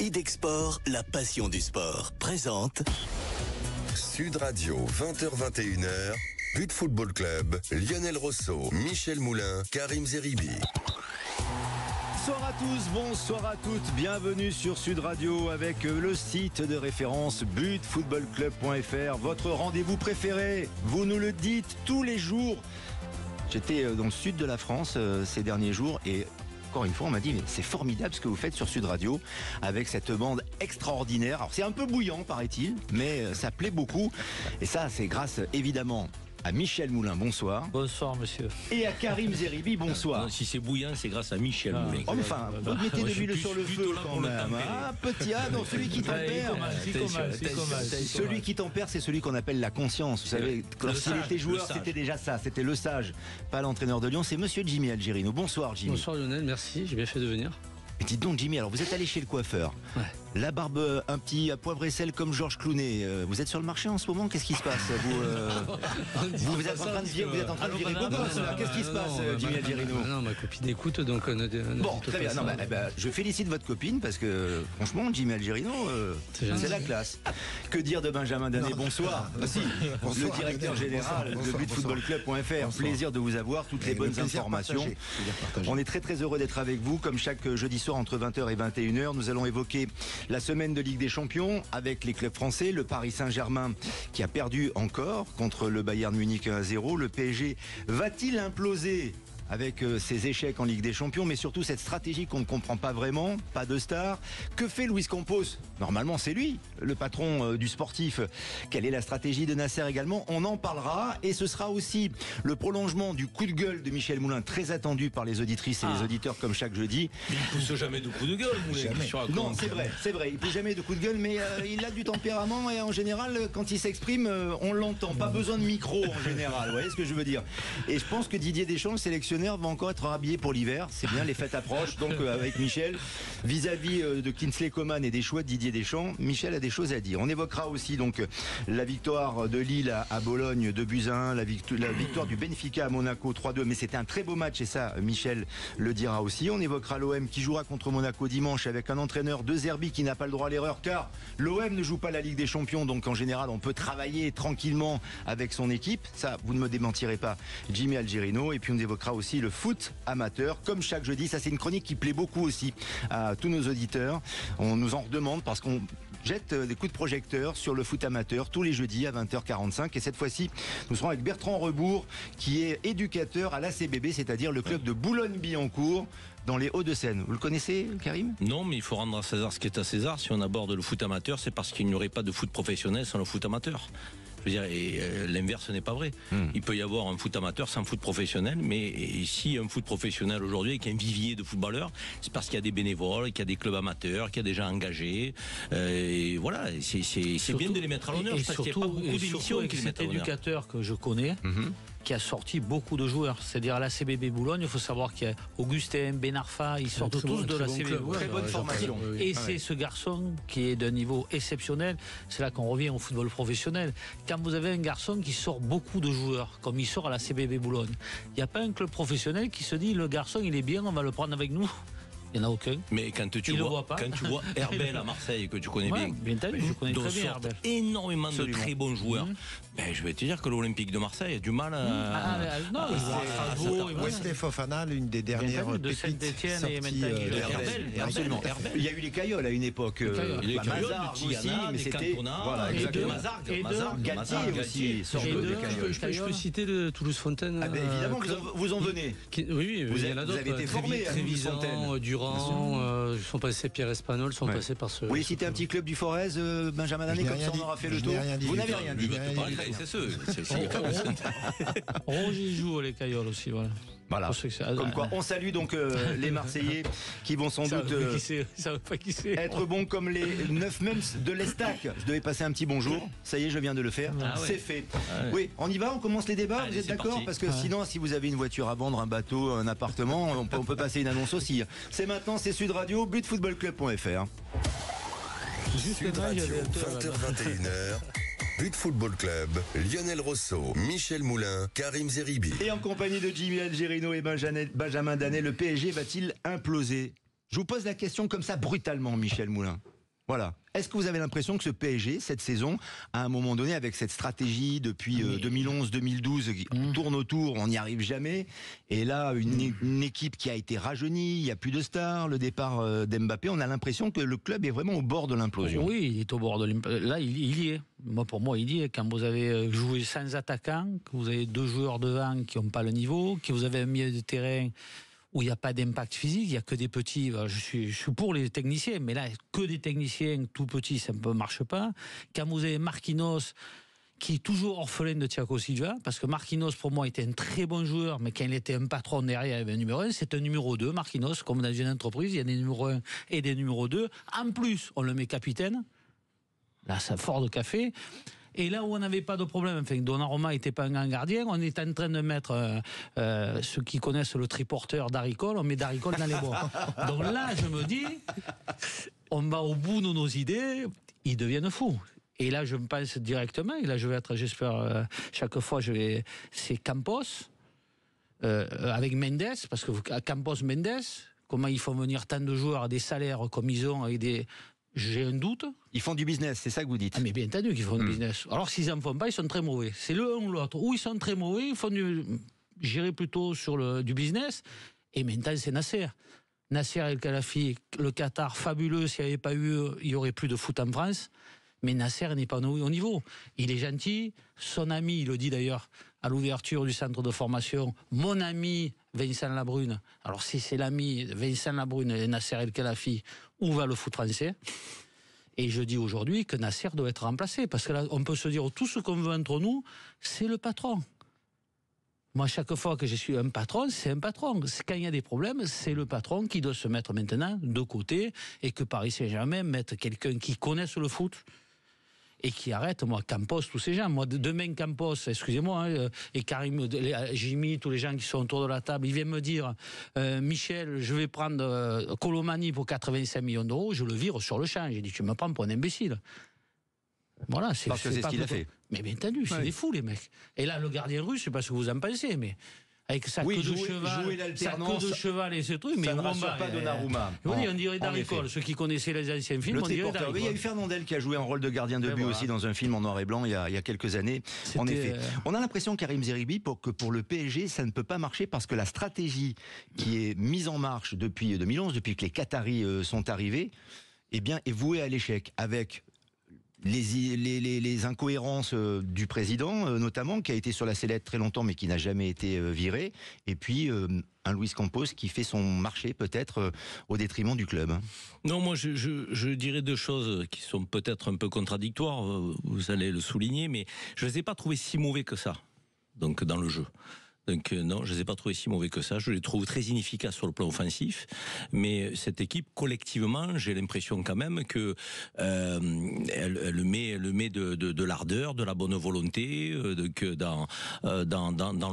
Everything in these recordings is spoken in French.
Idexport, la passion du sport, présente Sud Radio, 20h-21h, But Football Club, Lionel Rosso, Michel Moulin, Karim Zeribi. Bonsoir à tous, bonsoir à toutes, bienvenue sur Sud Radio avec le site de référence butfootballclub.fr, votre rendez-vous préféré, vous nous le dites tous les jours. J'étais dans le sud de la France ces derniers jours et encore une fois on m'a dit mais c'est formidable ce que vous faites sur Sud Radio avec cette bande extraordinaire. Alors c'est un peu bouillant paraît-il, mais ça plaît beaucoup et ça c'est grâce évidemment à Michel Moulin, bonsoir. Bonsoir monsieur. Et à Karim Zeribi, bonsoir. Non, si c'est bouillant, c'est grâce à Michel Moulin. Oh, enfin, vous mettez de l'huile sur le feu quand même. Ah, petit, non, celui qui tempère. Celui qui tempère, c'est celui qu'on appelle la conscience. Vous savez, lorsqu'il était joueur, c'était déjà ça, c'était le sage, pas l'entraîneur de Lyon, c'est monsieur Jimmy Algerino. Bonsoir Jimmy. Bonsoir Lionel, merci, j'ai bien fait de venir. Et dites donc Jimmy, alors vous êtes allé chez le coiffeur. Ouais. La barbe, un petit à poivre et sel comme Georges Clooney. Vous êtes sur le marché en ce moment? Qu'est-ce qui se passe? Vous êtes en train de virer beau gosse là. Qu'est-ce qui se passe, Jimmy Algerino? Non, ma copine écoute, donc... Bon, très bien. Non, je félicite votre copine parce que, franchement, Jimmy Algerino, c'est la classe. Que dire de Benjamin Danet? Bonsoir. Si, le directeur général de butfootballclub.fr. Plaisir de vous avoir, toutes les bonnes informations. On est très très heureux d'être avec vous. Comme chaque jeudi soir entre 20h et 21h, nous allons évoquer la semaine de Ligue des Champions avec les clubs français, le Paris Saint-Germain qui a perdu encore contre le Bayern Munich 1-0. Le PSG va-t-il imploser avec ses échecs en Ligue des Champions, mais surtout cette stratégie qu'on ne comprend pas vraiment, pas de star? Que fait Luis Campos? Normalement c'est lui, le patron du sportif. Quelle est la stratégie de Nasser également? On en parlera et ce sera aussi le prolongement du coup de gueule de Michel Moulin, très attendu par les auditrices et les auditeurs comme chaque jeudi. Il ne pousse jamais de coup de gueule, Moulin. Non, c'est vrai, il ne pousse jamais de coup de gueule, mais il a du tempérament et en général, quand il s'exprime, on l'entend. Pas besoin de micro en général, vous voyez ce que je veux dire? Et je pense que Didier Deschamps, le sélectionneur, va encore être rhabillé pour l'hiver. C'est bien, les fêtes approchent. Donc avec Michel, vis-à-vis de Kingsley Coman et des choix de Didier Deschamps, Michel a des choses à dire. On évoquera aussi donc la victoire de Lille à Bologne 2-1, la victoire du Benfica à Monaco 3-2, mais c'était un très beau match et ça Michel le dira aussi. On évoquera l'OM qui jouera contre Monaco dimanche avec un entraîneur de Zerbi qui n'a pas le droit à l'erreur car l'OM ne joue pas la Ligue des Champions, donc en général on peut travailler tranquillement avec son équipe. Ça, vous ne me démentirez pas, Jimmy Algerino. Et puis on évoquera aussi le foot amateur, comme chaque jeudi. Ça, c'est une chronique qui plaît beaucoup aussi à tous nos auditeurs. On nous en redemande parce qu'on jette des coups de projecteur sur le foot amateur tous les jeudis à 20h45. Et cette fois-ci, nous serons avec Bertrand Rebourg, qui est éducateur à l'ACBB, c'est-à-dire le club de Boulogne-Billancourt, dans les Hauts-de-Seine. Vous le connaissez, Karim? Non, mais il faut rendre à César ce qui est à César. Si on aborde le foot amateur, c'est parce qu'il n'y aurait pas de foot professionnel sans le foot amateur. Je veux dire, et l'inverse n'est pas vrai. Il peut y avoir un foot amateur sans foot professionnel, mais si un foot professionnel aujourd'hui avec un vivier de footballeurs, c'est parce qu'il y a des bénévoles, qu'il y a des clubs amateurs, qu'il y a des gens engagés. Et voilà, c'est bien de les mettre à l'honneur, parce qu'il n'y a pas beaucoup d'émissions qui les mettent à l'honneur. Cet éducateur que je connais, qui a sorti beaucoup de joueurs, c'est-à-dire à la CBB Boulogne, il faut savoir qu'il y a Augustin, Ben Arfa, ils sortent tous de la CBB. Très bonne formation. Et c'est ce garçon qui est d'un niveau exceptionnel. C'est là qu'on revient au football professionnel. Quand vous avez un garçon qui sort beaucoup de joueurs, comme il sort à la CBB Boulogne, il n'y a pas un club professionnel qui se dit le garçon il est bien, on va le prendre avec nous. Il n'y en a aucun. Mais quand tu vois Herbel à Marseille, que tu connais bien, je connais très bien Herbel. Énormément de très bons joueurs. Je vais te dire que l'Olympique de Marseille a du mal à... Wesley Fofana, l'une des dernières de Saint-Etienne et Herbel. Absolument. Il y a eu les Caillols à une époque. Mazar aussi, mais c'était... Voilà, exactement. Mazar, Gatti aussi. Je peux citer le Toulouse-Fontaine. Évidemment, vous en venez. Oui, vous avez été formé à Toulouse-Fontaine. Durand, ils sont passés Pierre Espagnol, sont passés par ce... Oui, citer un petit club du Forez, Benjamin Danet, comme ça on aura fait le tour. Vous n'avez rien dit. C'est ceux. Rongi joue les Caillols aussi, voilà. Voilà. Comme quoi, on salue donc les Marseillais qui vont sans doute être bons comme les 9 mêmes de l'Estac. Je devais passer un petit bonjour. Ça y est, je viens de le faire. C'est fait. Oui, on y va, on commence les débats. Vous êtes d'accord? Parce que sinon, si vous avez une voiture à vendre, un bateau, un appartement, on peut passer une annonce aussi. C'est maintenant, c'est Sud Radio, butfootballclub.fr. Sud Radio, 20h-21h. But Football Club, Lionel Rosso, Michel Moulin, Karim Zeribi. Et en compagnie de Jimmy Algerino et Benjamin Danet, le PSG va-t-il imploser? Je vous pose la question comme ça brutalement, Michel Moulin. Voilà. Est-ce que vous avez l'impression que ce PSG, cette saison, à un moment donné, avec cette stratégie depuis 2011-2012, qui tourne autour, on n'y arrive jamais, et là, une équipe qui a été rajeunie, il n'y a plus de stars, le départ d'Mbappé, on a l'impression que le club est vraiment au bord de l'implosion. Oui, il est au bord de l'implosion. Là, il y est. Pour moi, il y est. Quand vous avez joué sans attaquant, que vous avez 2 joueurs devant qui n'ont pas le niveau, que vous avez un milieu de terrain où il n'y a pas d'impact physique, il n'y a que des petits. Je suis pour les techniciens, mais là, que des techniciens tout petits, ça ne marche pas. Quand vous avez Marquinhos, qui est toujours orphelin de Thiago Silva, parce que Marquinhos, pour moi, était un très bon joueur, mais quand il était un patron derrière, il y avait un numéro 1, c'est un numéro 2, Marquinhos, comme dans une entreprise, il y a des numéros 1 et des numéros 2. En plus, on le met capitaine. Là, ça fort de café. Et là où on n'avait pas de problème, enfin, Donnarumma n'était pas un grand gardien, on est en train de mettre, ceux qui connaissent le triporteur d'Aricole, on met d'Aricole dans les bois. Donc là, je me dis, on va au bout de nos idées, ils deviennent fous. Et là, je me pense directement, et là, je vais être, j'espère, chaque fois, c'est Campos, avec Mendes, parce que Campos-Mendes, comment ils font venir tant de joueurs à des salaires comme ils ont, avec des... J'ai un doute. Ils font du business, c'est ça que vous dites. Ah, mais bien entendu qu'ils font du business. Alors s'ils n'en font pas, ils sont très mauvais. C'est l'un ou l'autre. Ou ils sont très mauvais, ils font j'irai plutôt sur du business. Et maintenant, c'est Nasser. Nasser El Khelaïfi, le Qatar, fabuleux. S'il n'y avait pas eu, il n'y aurait plus de foot en France. Mais Nasser n'est pas au niveau. Il est gentil. Son ami, il le dit d'ailleurs à l'ouverture du centre de formation, mon ami Vincent Labrune. Alors si c'est l'ami Vincent Labrune et Nasser El Khelaïfi, où va le foot français ? Et je dis aujourd'hui que Nasser doit être remplacé. Parce que là, on peut se dire, tout ce qu'on veut entre nous, c'est le patron. Moi, chaque fois que je suis un patron, c'est un patron. Quand il y a des problèmes, c'est le patron qui doit se mettre maintenant de côté et que Paris Saint-Germain mette quelqu'un qui connaisse le foot et qui arrête, moi, Campos, tous ces gens. Moi, demain, Campos, excusez-moi, et Karim, Jimmy, tous les gens qui sont autour de la table, ils viennent me dire, Michel, je vais prendre Colomani pour 85 millions d'euros, je le vire sur le champ. J'ai dit, tu me prends pour un imbécile. Voilà, parce que c'est ce qu'il a fait. Mais bien entendu, c'est des fous, les mecs. Et là, le gardien russe, je ne sais pas ce que vous en pensez, mais avec sa queue de cheval et ce truc, mais ça ne rassure pas Donnarumma. On dirait d'Aricole, ceux qui connaissaient les anciens films, on dirait d'Aricole. Il y a eu Fernandel qui a joué un rôle de gardien de but aussi dans un film en noir et blanc il y a quelques années. En effet, on a l'impression, Karim Zeribi, que pour le PSG, ça ne peut pas marcher parce que la stratégie qui est mise en marche depuis 2011, depuis que les Qataris sont arrivés, eh bien, est vouée à l'échec avec les incohérences du président, notamment, qui a été sur la sellette très longtemps, mais qui n'a jamais été viré. Et puis, un Luis Campos qui fait son marché, peut-être, au détriment du club. Non, moi, je dirais 2 choses qui sont peut-être un peu contradictoires, vous allez le souligner, mais je ne les ai pas trouvés si mauvais que ça, donc, dans le jeu. Donc non, je ne les ai pas trouvés si mauvais que ça. Je les trouve très inefficaces sur le plan offensif. Mais cette équipe, collectivement, j'ai l'impression quand même que elle met de l'ardeur, de la bonne volonté dans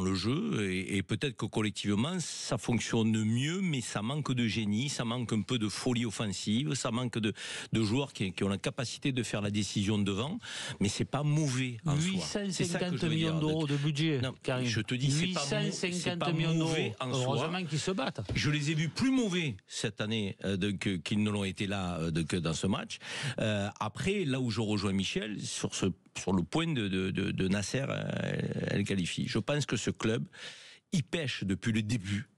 le jeu. Et peut-être que collectivement, ça fonctionne mieux, mais ça manque de génie, ça manque un peu de folie offensive, ça manque de joueurs qui ont la capacité de faire la décision devant. Mais c'est pas mauvais en soi. 850 millions d'euros de budget. Non, Karim, je te dis, c'est pas 150 millions d'euros, heureusement qu'ils se battent. Je les ai vus plus mauvais cette année qu'ils ne l'ont été là dans ce match. Après, là où je rejoins Michel, sur le point de Nasser El Khelaïfi, je pense que ce club, il pêche depuis le début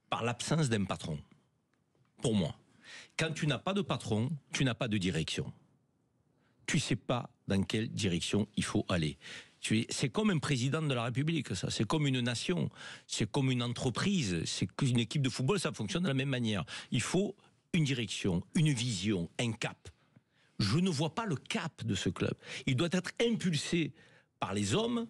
par l'absence d'un patron. Pour moi. Quand tu n'as pas de patron, tu n'as pas de direction. Tu ne sais pas dans quelle direction il faut aller. C'est comme un président de la République, ça. C'est comme une nation. C'est comme une entreprise. C'est qu'une équipe de football, ça fonctionne de la même manière. Il faut une direction, une vision, un cap. Je ne vois pas le cap de ce club. Il doit être impulsé par les hommes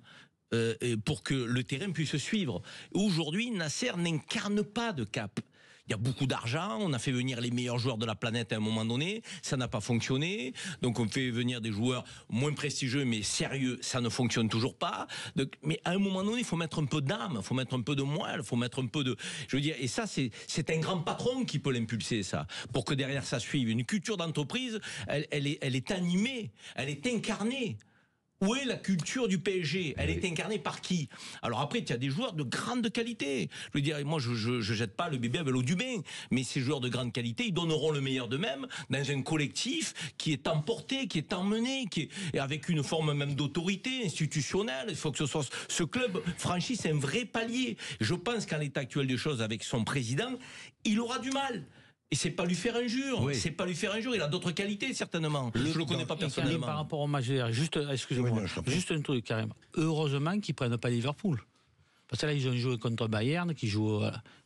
pour que le terrain puisse suivre. Aujourd'hui, Nasser n'incarne pas de cap. Il y a beaucoup d'argent, on a fait venir les meilleurs joueurs de la planète à un moment donné, ça n'a pas fonctionné, donc on fait venir des joueurs moins prestigieux mais sérieux, ça ne fonctionne toujours pas. Donc, mais à un moment donné, il faut mettre un peu d'âme, il faut mettre un peu de moelle, il faut mettre un peu de... Je veux dire, et ça, c'est un grand patron qui peut l'impulser, ça, pour que derrière ça suive. Une culture d'entreprise, elle est animée, elle est incarnée. Où est la culture du PSG? Elle est incarnée par qui? Alors après, tu as des joueurs de grande qualité. Je veux dire, moi, je jette pas le bébé avec l'eau du bain, mais ces joueurs de grande qualité, ils donneront le meilleur d'eux-mêmes dans un collectif qui est emporté, qui est emmené, et avec une forme même d'autorité institutionnelle. Il faut que ce club franchisse un vrai palier. Je pense qu'en l'état actuel des choses, avec son président, il aura du mal. Et c'est pas lui faire injure, c'est pas lui faire injure, il a d'autres qualités certainement. Je le connais pas personnellement. Par rapport au match d'hier, juste, excusez-moi, juste un truc carrément. Heureusement qu'ils prennent pas Liverpool. Parce que là, ils ont joué contre Bayern,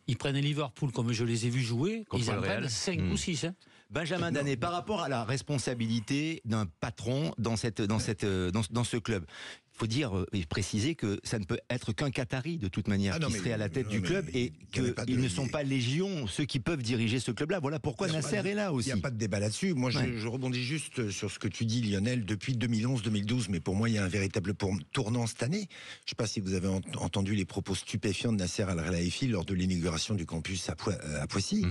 ils prennent Liverpool comme je les ai vus jouer, ils en prennent 5 ou 6. Hein. Benjamin Danet, par rapport à la responsabilité d'un patron dans ce club, il faut dire et préciser que ça ne peut être qu'un Qatari de toute manière qui serait à la tête du club et qu'ils ne sont pas légion ceux qui peuvent diriger ce club-là. Voilà pourquoi Nasser est là aussi. Il n'y a pas de débat là-dessus. Moi, je rebondis juste sur ce que tu dis, Lionel, depuis 2011-2012, mais pour moi, il y a un véritable tournant cette année. Je ne sais pas si vous avez entendu les propos stupéfiants de Nasser Al-Khelaifi lors de l'inauguration du campus à Poissy.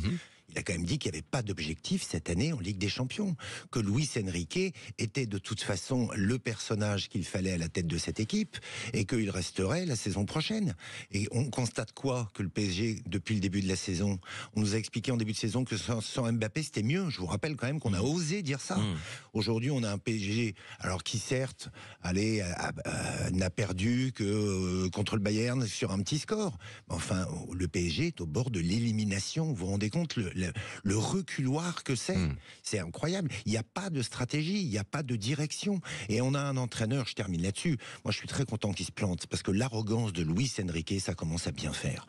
Il a quand même dit qu'il n'y avait pas d'objectif cette année en Ligue des Champions, que Luis Enrique était de toute façon le personnage qu'il fallait à la tête de cette équipe et qu'il resterait la saison prochaine. Et on constate quoi? Que le PSG, depuis le début de la saison, on nous a expliqué en début de saison que sans Mbappé c'était mieux. Je vous rappelle quand même qu'on a osé dire ça. Aujourd'hui, on a un PSG, alors qui certes, n'a perdu que contre le Bayern sur un petit score. Mais enfin, le PSG est au bord de l'élimination. Vous vous rendez compte le reculoir que c'est? C'est incroyable. Il n'y a pas de stratégie, il n'y a pas de direction. Et on a un entraîneur, je termine là-dessus. Moi, je suis très content qu'il se plante parce que l'arrogance de Luis Enrique, ça commence à bien faire.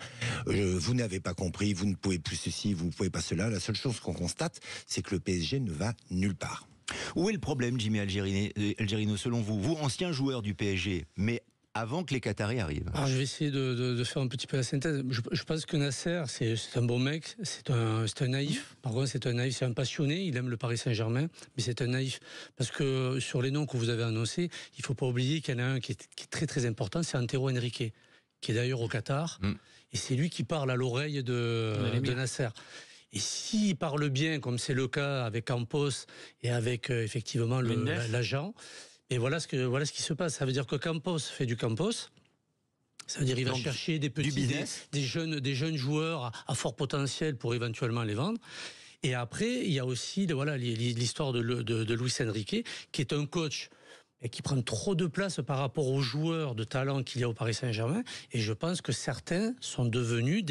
Vous n'avez pas compris, vous ne pouvez plus ceci, vous ne pouvez pas cela. La seule chose qu'on constate, c'est que le PSG ne va nulle part. Où est le problème, Jimmy Algerino, selon vous? Vous, ancien joueur du PSG, mais avant que les Qataris arrivent. Alors, je vais essayer de faire un petit peu la synthèse. Je pense que Nasser, c'est un bon mec, c'est un naïf. Par contre, c'est un naïf, c'est un passionné, il aime le Paris Saint-Germain, mais c'est un naïf. Parce que sur les noms que vous avez annoncés, il ne faut pas oublier qu'il y en a un qui est très très important, c'est Antero Henrique, qui est d'ailleurs au Qatar, et c'est lui qui parle à l'oreille de Nasser. Et s'il parle bien, comme c'est le cas avec Campos et avec effectivement l'agent, et voilà ce qui se passe. Ça veut dire que Campos fait du Campos. Ça veut dire qu'il va chercher des jeunes joueurs à fort potentiel pour éventuellement les vendre. Et après, il y a aussi l'histoire de Luis Enrique, qui est un coach et qui prend trop de place par rapport aux joueurs de talent qu'il y a au Paris Saint-Germain. Et je pense que certains sont devenus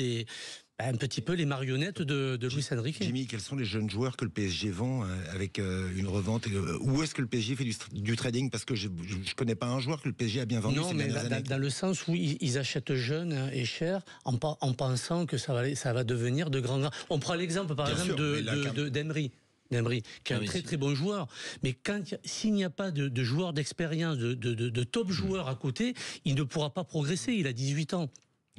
un petit peu les marionnettes de Luis Enrique. Jimmy, quels sont les jeunes joueurs que le PSG vend avec une revente? Où est-ce que le PSG fait du trading? Parce que je ne connais pas un joueur que le PSG a bien vendu ces dernières années. Dans le sens où ils achètent jeunes et cher en pensant que ça va devenir de grands. On prend l'exemple par exemple d'Emery. Qui est un très très bon joueur, mais s'il n'y a pas de joueur d'expérience, de top joueur à côté, il ne pourra pas progresser. Il a 18 ans.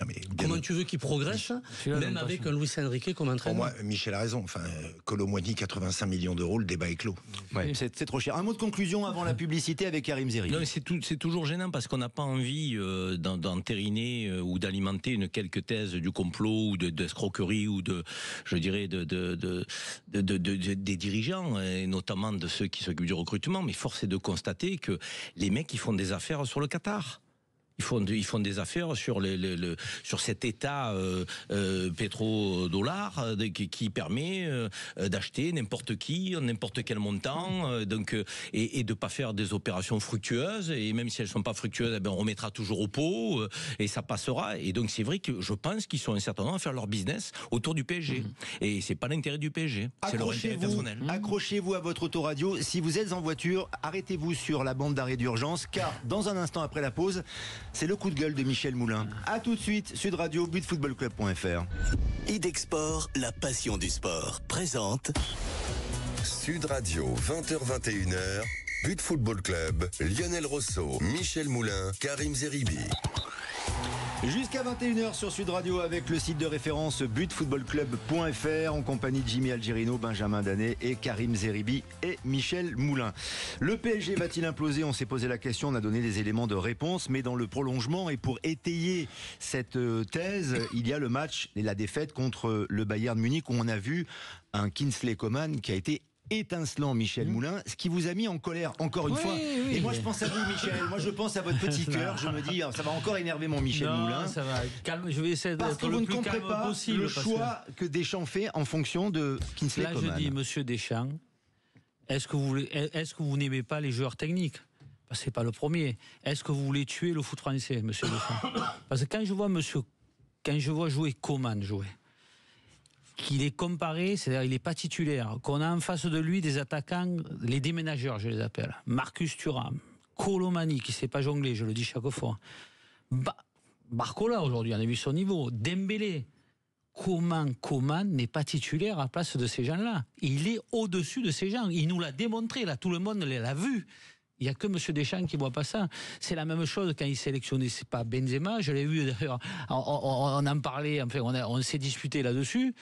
Non mais comment tu veux qu'il progresse, même avec un Luis Enrique comme entraîneur? Pour moi, Michel a raison. Enfin, Kolo Muani, 85 millions d'euros, le débat est clos. Ouais, c'est trop cher. Un mot de conclusion avant la publicité avec Karim Zeri. Non, c'est toujours gênant parce qu'on n'a pas envie d'entériner ou d'alimenter une quelque thèse du complot ou d'escroquerie ou des dirigeants, et notamment de ceux qui s'occupent du recrutement. Mais force est de constater que les mecs, ils font des affaires sur le Qatar. Ils font des affaires sur cet état pétrodollar qui permet d'acheter n'importe qui, n'importe quel montant, et de pas faire des opérations fructueuses. Et même si elles sont pas fructueuses, on remettra toujours au pot et ça passera. Et donc c'est vrai que je pense qu'ils sont un certain nombre à faire leur business autour du PSG. Et c'est pas l'intérêt du PSG, c'est leur intérêt personnel. Accrochez-vous à votre autoradio. Si vous êtes en voiture, arrêtez-vous sur la bande d'arrêt d'urgence, car dans un instant après la pause, c'est le coup de gueule de Michel Moulin. A tout de suite, Sud Radio, butfootballclub.fr. Idexport, la passion du sport, présente Sud Radio, 20h-21h, But Football Club, Lionel Rosso, Michel Moulin, Karim Zeribi. Jusqu'à 21h sur Sud Radio avec le site de référence butfootballclub.fr en compagnie de Jimmy Algerino, Benjamin Danet et Karim Zeribi et Michel Moulin. Le PSG va-t-il imploser? On s'est posé la question, on a donné des éléments de réponse, mais dans le prolongement et pour étayer cette thèse, il y a le match et la défaite contre le Bayern Munich où on a vu un Kingsley Coman qui a été étincelant, Michel Moulin, ce qui vous a mis en colère encore une fois. Et moi, je pense à vous, Michel. Moi, je pense à votre petit cœur. Je me dis, ça va encore énerver mon Michel Moulin. Ça va. Calme, je vais essayer parce d'être que vous le ne plus comprenez calme pas possible. le choix que Deschamps fait en fonction de Kingsley Coman. Là, je dis, Monsieur Deschamps, est-ce que vous n'aimez pas les joueurs techniques? C'est pas le premier. Est-ce que vous voulez tuer le foot français, Monsieur Deschamps? Parce que quand je vois jouer Coman jouer, qu'il est comparé, c'est-à-dire il n'est pas titulaire, qu'on a en face de lui des attaquants, les déménageurs, je les appelle, Marcus Thuram, Colomani, qui ne sait pas jongler, je le dis chaque fois, Barcola aujourd'hui, on a vu son niveau, Dembélé. Comment Coman n'est pas titulaire à la place de ces gens-là? Il est au-dessus de ces gens. Il nous l'a démontré, là, tout le monde l'a vu. Il n'y a que M. Deschamps qui ne voit pas ça. C'est la même chose quand il sélectionnait, c'est pas Benzema, je l'ai vu d'ailleurs, on en parlait, enfin, on s'est disputé là-dessus.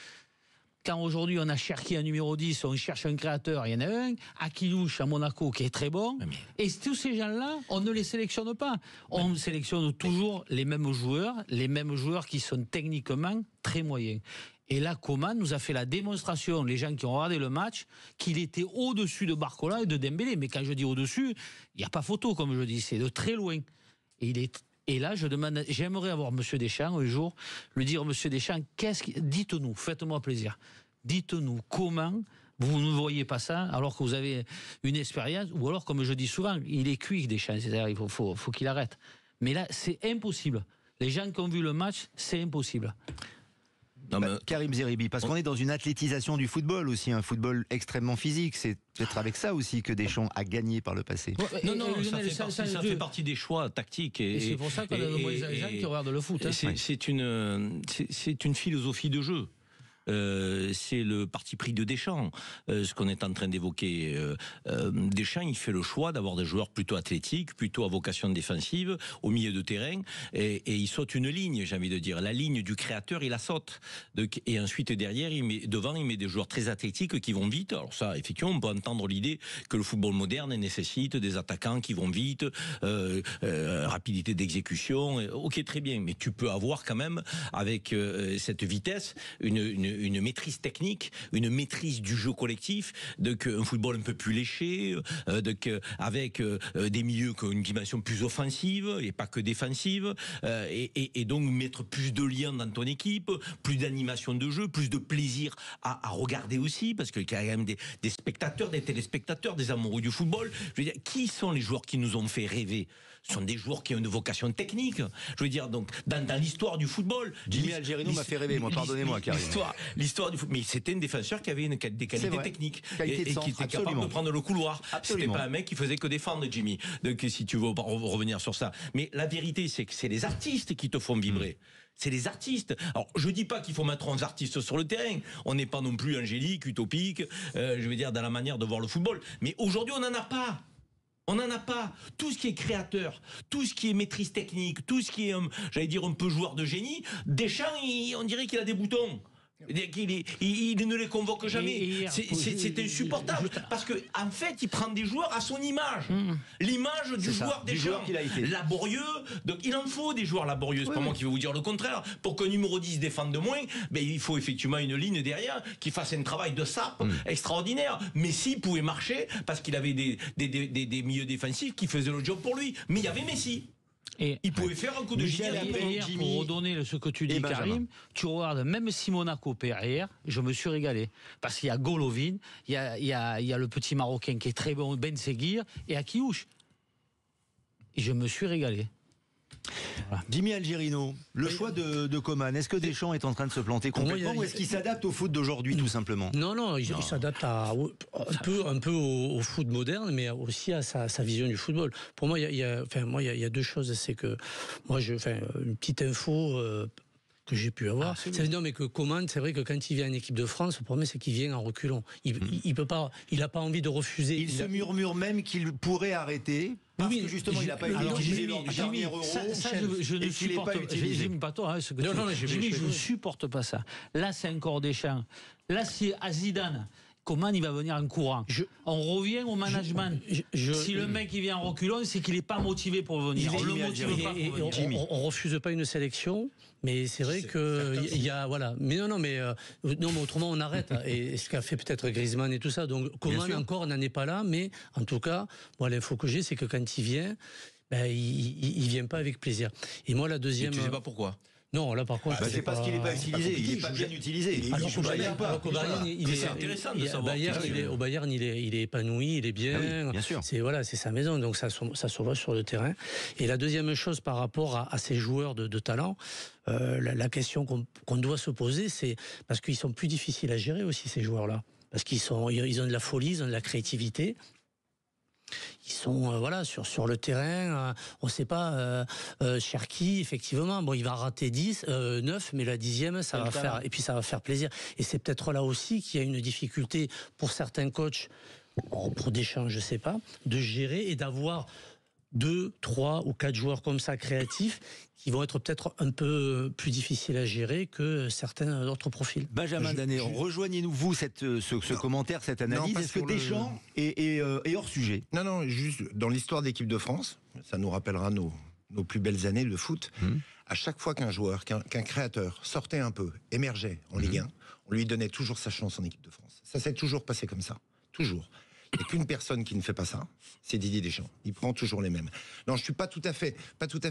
Quand aujourd'hui on a Cherki à numéro 10, on cherche un créateur, il y en a un, Akilouche à Monaco qui est très bon, et tous ces gens-là, on ne les sélectionne pas. On sélectionne toujours les mêmes joueurs qui sont techniquement très moyens. Et là, Coman nous a fait la démonstration, les gens qui ont regardé le match, qu'il était au-dessus de Barcola et de Dembélé. Mais quand je dis au-dessus, il n'y a pas photo, comme je dis, c'est de très loin. Et là, j'aimerais avoir M. Deschamps un jour, lui dire, M. Deschamps, dites-nous, faites-moi plaisir, dites-nous comment vous ne voyez pas ça alors que vous avez une expérience, ou alors, comme je dis souvent, il est cuit Deschamps, c'est-à-dire il faut qu'il arrête. Mais là, c'est impossible. Les gens qui ont vu le match, c'est impossible. Karim Zeribi, parce qu'on est dans une athlétisation du football aussi, un football extrêmement physique. C'est peut-être avec ça aussi que Deschamps a gagné par le passé. Ça fait partie des choix tactiques. Et c'est pour ça qu'on a le moins de gens qui regardent le foot. C'est une philosophie de jeu. C'est le parti pris de Deschamps, ce qu'on est en train d'évoquer. Deschamps, il fait le choix d'avoir des joueurs plutôt athlétiques, plutôt à vocation défensive, au milieu de terrain, et il saute une ligne, j'ai envie de dire. La ligne du créateur, il la saute. Et ensuite, derrière, il met des joueurs très athlétiques qui vont vite. Alors ça, effectivement, on peut entendre l'idée que le football moderne nécessite des attaquants qui vont vite, rapidité d'exécution. Ok, très bien, mais tu peux avoir quand même, avec cette vitesse, une maîtrise technique, une maîtrise du jeu collectif, un football un peu plus léché, avec des milieux qui ont une dimension plus offensive et pas que défensive, et donc mettre plus de liens dans ton équipe, plus d'animation de jeu, plus de plaisir à regarder aussi, parce qu'il y a quand même des spectateurs, des téléspectateurs, des amoureux du football. Je veux dire, qui sont les joueurs qui nous ont fait rêver? Ce sont des joueurs qui ont une vocation technique. Je veux dire, donc, dans l'histoire du football... Jimmy Algerino m'a fait rêver, moi, pardonnez-moi, Karim. L'histoire du football. Mais c'était un défenseur qui avait des qualités techniques. Et qui était capable de prendre le couloir. C'était pas un mec qui faisait que défendre, Jimmy. Donc, si tu veux revenir sur ça. Mais la vérité, c'est que c'est les artistes qui te font vibrer. C'est les artistes. Alors, je dis pas qu'il faut mettre 11 artistes sur le terrain. On n'est pas non plus angélique, utopique, je veux dire, dans la manière de voir le football. Mais aujourd'hui, on n'en a pas. On n'en a pas. Tout ce qui est créateur, tout ce qui est maîtrise technique, tout ce qui est, j'allais dire, un peu joueur de génie, Deschamps, on dirait qu'il a des boutons. Il ne les convoque jamais. C'est insupportable. Parce que en fait, il prend des joueurs à son image. L'image du joueur Deschamps. Laborieux. Donc il en faut des joueurs laborieux. C'est pas moi qui vais vous dire le contraire. Pour qu'un numéro 10 défende de moins, il faut effectivement une ligne derrière qui fasse un travail de sape extraordinaire. Messi pouvait marcher parce qu'il avait des milieux défensifs qui faisaient le job pour lui. Mais il y avait Messi. Et il pouvait faire un coup de génie. Pour redonner ce que tu dis, Karim, tu regardes, même si Monaco perd hier, je me suis régalé. Parce qu'il y a Golovin, il y a le petit Marocain qui est très bon, Ben Seguir, et Akiouche. Et je me suis régalé. Voilà. Jimmy Algerino, le choix de Coman, est-ce que Deschamps est en train de se planter complètement ou est-ce qu'il s'adapte au foot d'aujourd'hui tout simplement? Non, il s'adapte un peu au foot moderne, mais aussi à sa vision du football. Pour moi, il y a deux choses. C'est que moi, une petite info que j'ai pu avoir, mais que Coman, c'est vrai que quand il vient en équipe de France, le problème c'est qu'il vient en reculant. Il peut pas, il n'a pas envie de refuser. Il se murmure même qu'il pourrait arrêter. Parce que justement, il n'a pas été utilisé lors du dernier Euro. Je ne supporte pas toi. Je ne supporte pas ça. Là, c'est encore Deschamps. Là, c'est à Zidane. Coman, il va venir en courant. On revient au management. Si le mec il vient en reculant, c'est qu'il n'est pas motivé pour venir. On le motive pas pour venir. On refuse pas une sélection, mais c'est vrai que il y a voilà. Mais mais autrement on arrête. Et ce qu'a fait peut-être Griezmann et tout ça. Donc Coman encore n'en est pas là, mais en tout cas, moi l'info que j'ai, c'est que quand il vient, il vient pas avec plaisir. Et moi la deuxième. Et tu sais pas pourquoi. Non, là par contre, c'est parce qu'il n'est pas utilisé, il n'est pas bien utilisé. Alors qu'au Bayern, c'est intéressant de savoir. Au Bayern, il est épanoui, il est bien. Ah oui, bien sûr. C'est sa maison, donc ça se voit sur le terrain. Et la deuxième chose par rapport à ces joueurs de talent, la question qu'on doit se poser, c'est parce qu'ils sont plus difficiles à gérer aussi ces joueurs-là, parce ils ont de la folie, ils ont de la créativité. Ils sont sur le terrain, on ne sait pas Cherki, effectivement, bon il va rater 9, mais la 10e ça va faire, et puis ça va faire plaisir. Et c'est peut-être là aussi qu'il y a une difficulté pour certains coachs, pour Deschamps je ne sais pas, de gérer et d'avoir 2, 3 ou 4 joueurs comme ça créatifs qui vont être peut-être un peu plus difficiles à gérer que certains autres profils. Benjamin Danet, rejoignez-nous vous ce commentaire, cette analyse. Est-ce que Deschamps est hors sujet? Non, juste dans l'histoire d'équipe de France, ça nous rappellera nos plus belles années de foot. À chaque fois qu'un joueur, qu'un créateur sortait un peu, émergeait en Ligue 1, on lui donnait toujours sa chance en équipe de France. Ça s'est toujours passé comme ça, toujours. Il n'y a qu'une personne qui ne fait pas ça, c'est Didier Deschamps. Il prend toujours les mêmes. Non, je suis pas tout à fait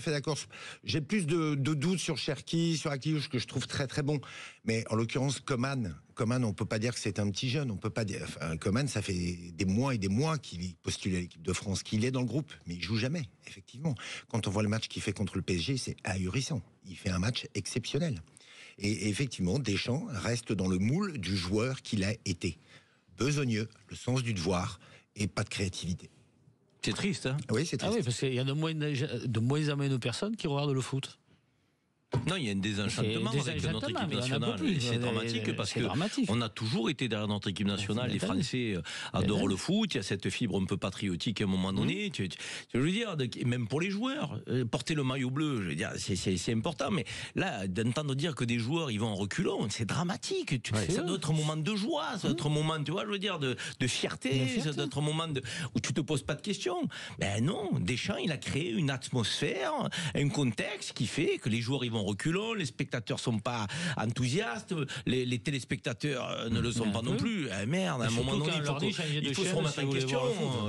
d'accord. J'ai plus de doutes sur Cherki, sur Akliouche, que je trouve très très bon. Mais en l'occurrence, Coman, on peut pas dire que c'est un petit jeune. On peut pas dire. Enfin, Coman, ça fait des mois et des mois qu'il postule à l'équipe de France, qu'il est dans le groupe, mais il joue jamais. Effectivement, quand on voit le match qu'il fait contre le PSG, c'est ahurissant. Il fait un match exceptionnel. Et effectivement, Deschamps reste dans le moule du joueur qu'il a été. Besogneux, le sens du devoir et pas de créativité. C'est triste, hein? Oui, c'est triste. Ah oui, parce qu'il y a de moins en moins de personnes qui regardent le foot. Non, il y a un désenchantement avec notre équipe nationale. C'est dramatique parce qu'on a toujours été derrière notre équipe nationale. Les Français adorent le foot. Il y a cette fibre un peu patriotique à un moment donné. Je veux dire, même pour les joueurs, porter le maillot bleu, je veux dire, c'est important. Mais là, d'entendre dire que des joueurs ils vont en reculant, c'est dramatique. Ça doit être un moment de joie, ça doit être un moment, tu vois, je veux dire, de fierté, ça doit être un moment où tu te poses pas de questions. Ben non, Deschamps, il a créé une atmosphère, un contexte qui fait que les joueurs ils vont reculons, les spectateurs sont pas enthousiastes, les téléspectateurs ne le sont pas non plus. Merde, à un moment donné, il faut se remettre en question.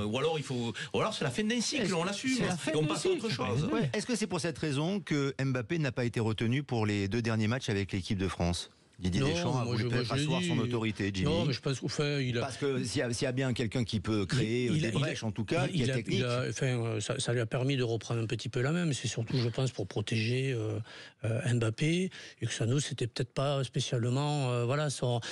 Ou alors c'est la fin d'un cycle, on l'assume. Et on passe à autre chose. Est-ce que c'est pour cette raison que Mbappé n'a pas été retenu pour les 2 derniers matchs avec l'équipe de France? Didier Deschamps a voulu asseoir son autorité, Jimmy. Non, mais je pense parce que s'il y a bien quelqu'un qui peut créer des brèches, en tout cas, qui est technique. Ça lui a permis de reprendre un petit peu la main, mais c'est surtout, je pense, pour protéger Mbappé, et que ça nous, c'était peut-être pas spécialement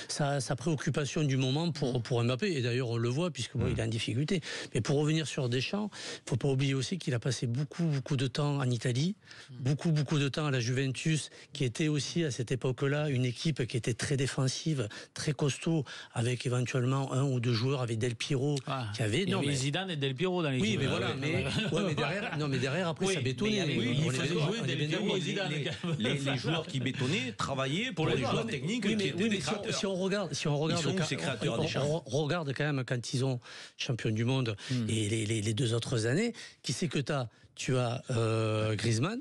sa préoccupation du moment pour Mbappé. Et d'ailleurs, on le voit, puisque il est en difficulté. Mais pour revenir sur Deschamps, il faut pas oublier aussi qu'il a passé beaucoup de temps en Italie, beaucoup de temps à la Juventus, qui était aussi à cette époque-là une équipe qui était très défensive, très costaud, avec éventuellement 1 ou 2 joueurs, avec Del Piero, qui avait... Il y avait Zidane et Del Piero dans l'équipe. Oui, mais voilà, mais derrière, après, ça bétonnait. Il faisait jouer Del Piero et Zidane. Les joueurs qui bétonnaient travaillaient pour les joueurs techniques qui étaient des créateurs. Si on regarde quand même quand ils ont champion du monde et les 2 autres années, qui c'est que tu as Griezmann,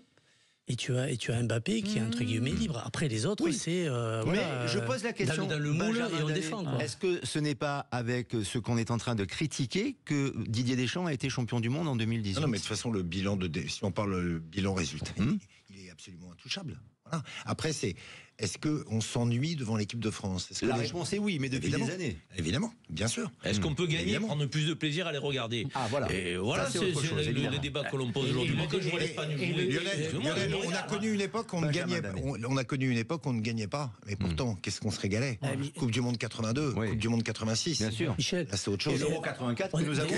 et tu as Mbappé qui est entre guillemets libre. Après les autres, c'est je pose la question dans le moule et on défend. Est-ce que ce n'est pas avec ce qu'on est en train de critiquer que Didier Deschamps a été champion du monde en 2018? Non, mais de toute façon, le bilan si on parle le bilan résultat, il est absolument intouchable. Voilà. Après, est-ce qu'on s'ennuie devant l'équipe de France? La réponse est oui, mais depuis des années. Évidemment, bien sûr. Est-ce qu'on peut gagner, prendre plus de plaisir à les regarder? Voilà. Et voilà, c'est le débat que l'on pose aujourd'hui. Moi, que je vois l'Espagne jouer. Lionel, on a connu une époque où on ne gagnait pas. On a connu une époque où on ne gagnait pas. Mais pourtant, qu'est-ce qu'on se régalait? Coupe du Monde 82, Coupe du Monde 86. Bien sûr. Michel, là, c'est autre chose. Et l'Euro 84 que nous avons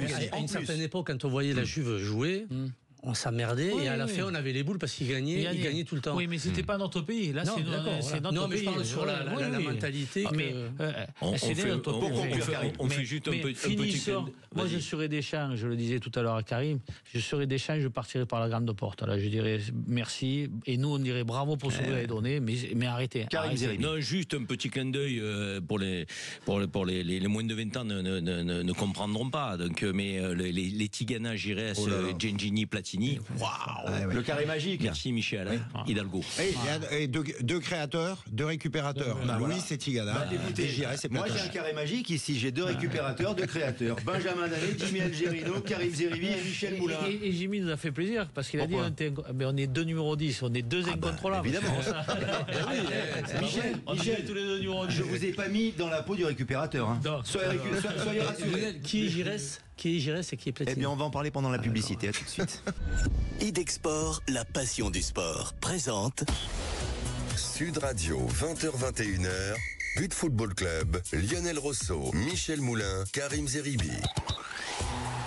gagné. À une certaine époque, quand on voyait la Juve jouer, on s'emmerdait et à la fin on avait les boules parce qu'ils gagnaient tout le temps. Oui, mais c'était pas notre pays. Là, c'est notre non, mais pays. je parle sur la mentalité. On fait juste un petit. Moi, je serais Deschamps, je le disais tout à l'heure à Karim, je serais Deschamps, je partirais par la grande porte. Là, je dirais merci et nous on dirait bravo pour ce que vous avez donné, mais arrêtez. Non, juste un petit clin d'œil pour les moins de 20 ans ne comprendront pas. Donc, mais les Tigana, Giresse, Gengini, Platini, waouh, le carré magique. Merci Michel, Hidalgo. Et deux créateurs, deux récupérateurs. Louis, c'est Tigana. Écoutez, moi j'ai un carré magique ici, j'ai 2 récupérateurs, 2 créateurs. Benjamin Danet, Jimmy Algerino, Karim Zeribi et Michel Moulin. Et Jimmy nous a fait plaisir parce qu'il a dit on est 2 numéros 10, on est 2 incontrôlables. Évidemment. Michel, tous les 2 numéros 10. je vous ai pas mis dans la peau du récupérateur. Hein. Soyez rassurés. Qui est Giresse et qui est Platini? Eh bien, on va en parler pendant la publicité. À tout de suite. Idexport, la passion du sport, présente Sud Radio, 20h-21h, But Football Club, Lionel Rosso, Michel Moulin, Karim Zeribi.